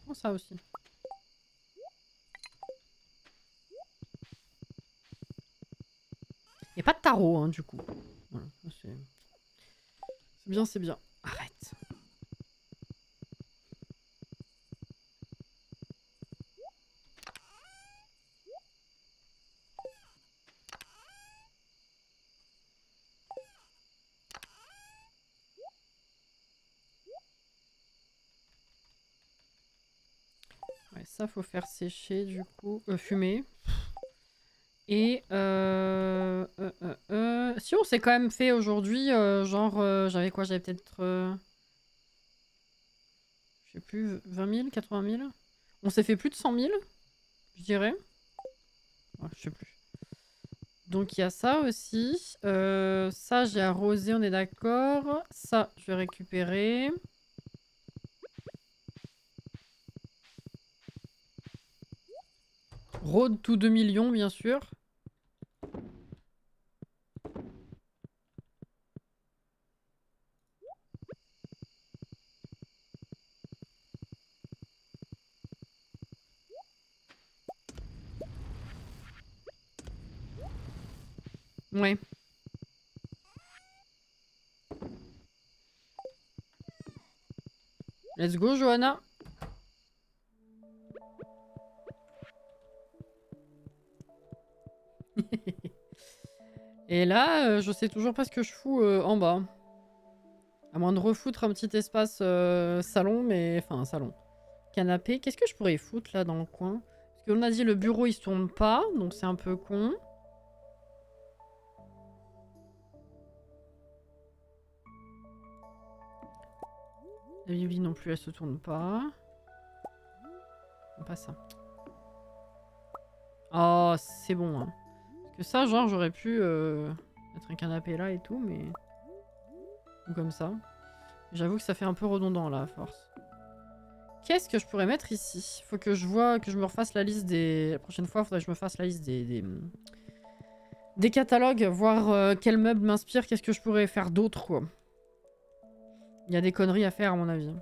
S1: Oh, ça aussi. Il n'y a pas de tarot, hein, du coup. Voilà, c'est bien, c'est bien. Arrête. Ouais, ça, faut faire sécher, du coup. Fumer. Et si on s'est quand même fait aujourd'hui, genre, j'avais quoi? J'avais peut-être, je sais plus, 20 000, 80 000? On s'est fait plus de 100 000, je dirais. Ouais, je sais plus. Donc il y a ça aussi. Ça, j'ai arrosé, on est d'accord. Ça, je vais récupérer. Road to 2 millions, bien sûr. Ouais. Let's go, Johanna. Et là, je sais toujours pas ce que je fous en bas. À moins de refoutre un petit espace salon, mais... Enfin, salon. Canapé. Qu'est-ce que je pourrais foutre là dans le coin? Parce qu'on a dit le bureau il se tourne pas, donc c'est un peu con. La Bibi non plus, elle se tourne pas. Non, pas ça. Oh, c'est bon. Hein. Parce que ça, genre, j'aurais pu mettre un canapé là et tout, mais... Ou comme ça. J'avoue que ça fait un peu redondant là, à force. Qu'est-ce que je pourrais mettre ici? Faut que je vois, que je me refasse la liste des... La prochaine fois, il faudrait que je me fasse la liste des catalogues, voir quel meuble m'inspire, qu'est-ce que je pourrais faire d'autre, quoi. Il y a des conneries à faire, à mon avis.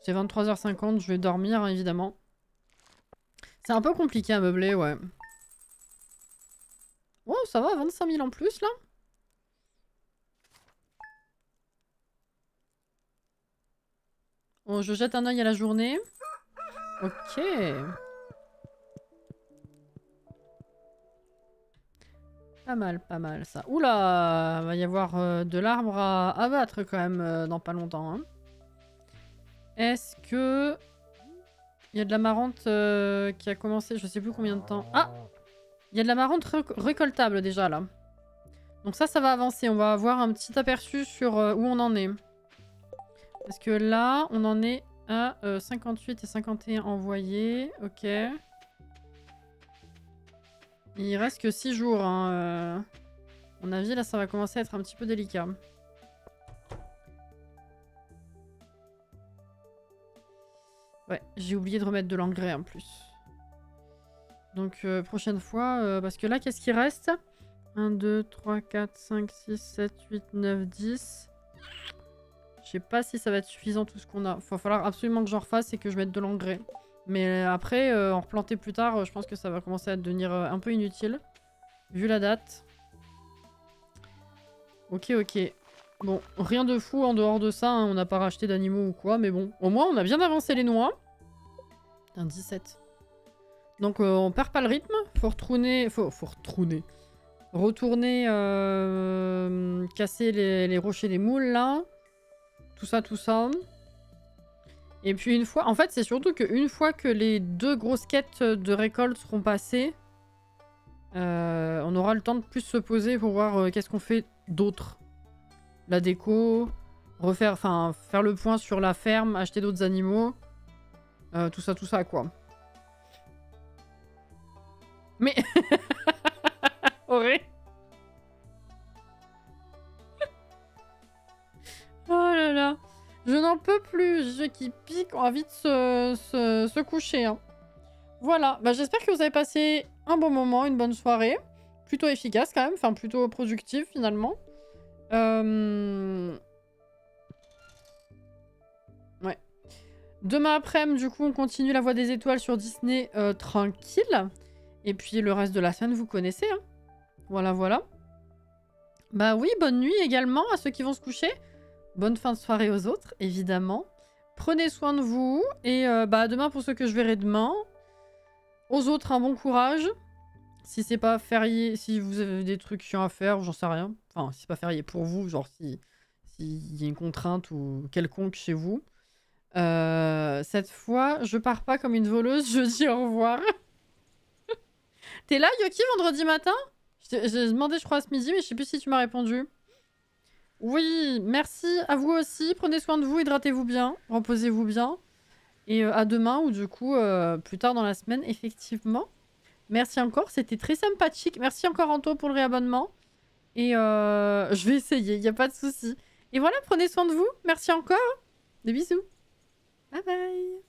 S1: C'est 23h50, je vais dormir, hein, évidemment. C'est un peu compliqué à meubler, ouais. Oh, ça va, 25 000 en plus, là? Bon, je jette un œil à la journée. Ok. Pas mal, ça. Oula, va y avoir de l'arbre à abattre, quand même, dans pas longtemps, hein. Est-ce que... Il y a de la marrante qui a commencé, je sais plus combien de temps. Ah! Il y a de la marrante récoltable, déjà, là. Donc ça va avancer. On va avoir un petit aperçu sur où on en est. Parce que là, on en est à 58 et 51 envoyés. Ok. Il reste que 6 jours. Hein. À mon avis, là, ça va commencer à être un petit peu délicat. Ouais, j'ai oublié de remettre de l'engrais en plus. Donc prochaine fois, parce que là, qu'est-ce qui reste? 1, 2, 3, 4, 5, 6, 7, 8, 9, 10. Je sais pas si ça va être suffisant tout ce qu'on a. Il va falloir absolument que j'en refasse et que je mette de l'engrais. Mais après, en replanter plus tard, je pense que ça va commencer à devenir un peu inutile. Vu la date. Ok, ok. Bon, rien de fou en dehors de ça. Hein, on n'a pas racheté d'animaux ou quoi. Mais bon, au moins, on a bien avancé les noix. Un 17. Donc, on perd pas le rythme. Faut retourner... Faut retourner. Retourner casser les rochers des moules, là. Tout ça, tout ça. Et puis une fois... En fait, c'est surtout qu'une fois que les 2 grosses quêtes de récolte seront passées, on aura le temps de plus se poser pour voir qu'est-ce qu'on fait d'autre. La déco, refaire... Enfin, faire le point sur la ferme, acheter d'autres animaux. Tout ça, quoi. Mais... Auré. Oh là là. Je n'en peux plus. Jeu qui pique, on a envie de se coucher. Hein. Voilà. Bah, j'espère que vous avez passé un bon moment, une bonne soirée. Plutôt efficace quand même. Enfin, plutôt productive finalement. Ouais. Demain après-midi, du coup, on continue La Voie des Étoiles sur Disney tranquille. Et puis le reste de la semaine, vous connaissez. Hein. Voilà, voilà. Bah oui, bonne nuit également à ceux qui vont se coucher. Bonne fin de soirée aux autres, évidemment. Prenez soin de vous. Et bah à demain pour ceux que je verrai demain. Aux autres, un bon courage. Si c'est pas férié, si vous avez des trucs chiants à faire, j'en sais rien. Enfin, si c'est pas férié pour vous, genre s'il y a une contrainte ou quelconque chez vous. Cette fois, je pars pas comme une voleuse, je dis au revoir. T'es là, Yoki, vendredi matin? J'ai demandé, je crois, ce midi, mais je sais plus si tu m'as répondu. Oui, merci à vous aussi. Prenez soin de vous, hydratez-vous bien, reposez-vous bien. Et à demain, ou du coup, plus tard dans la semaine, effectivement. Merci encore, c'était très sympathique. Merci encore, Anto, pour le réabonnement. Et je vais essayer, il n'y a pas de souci. Et voilà, prenez soin de vous. Merci encore. Des bisous. Bye bye.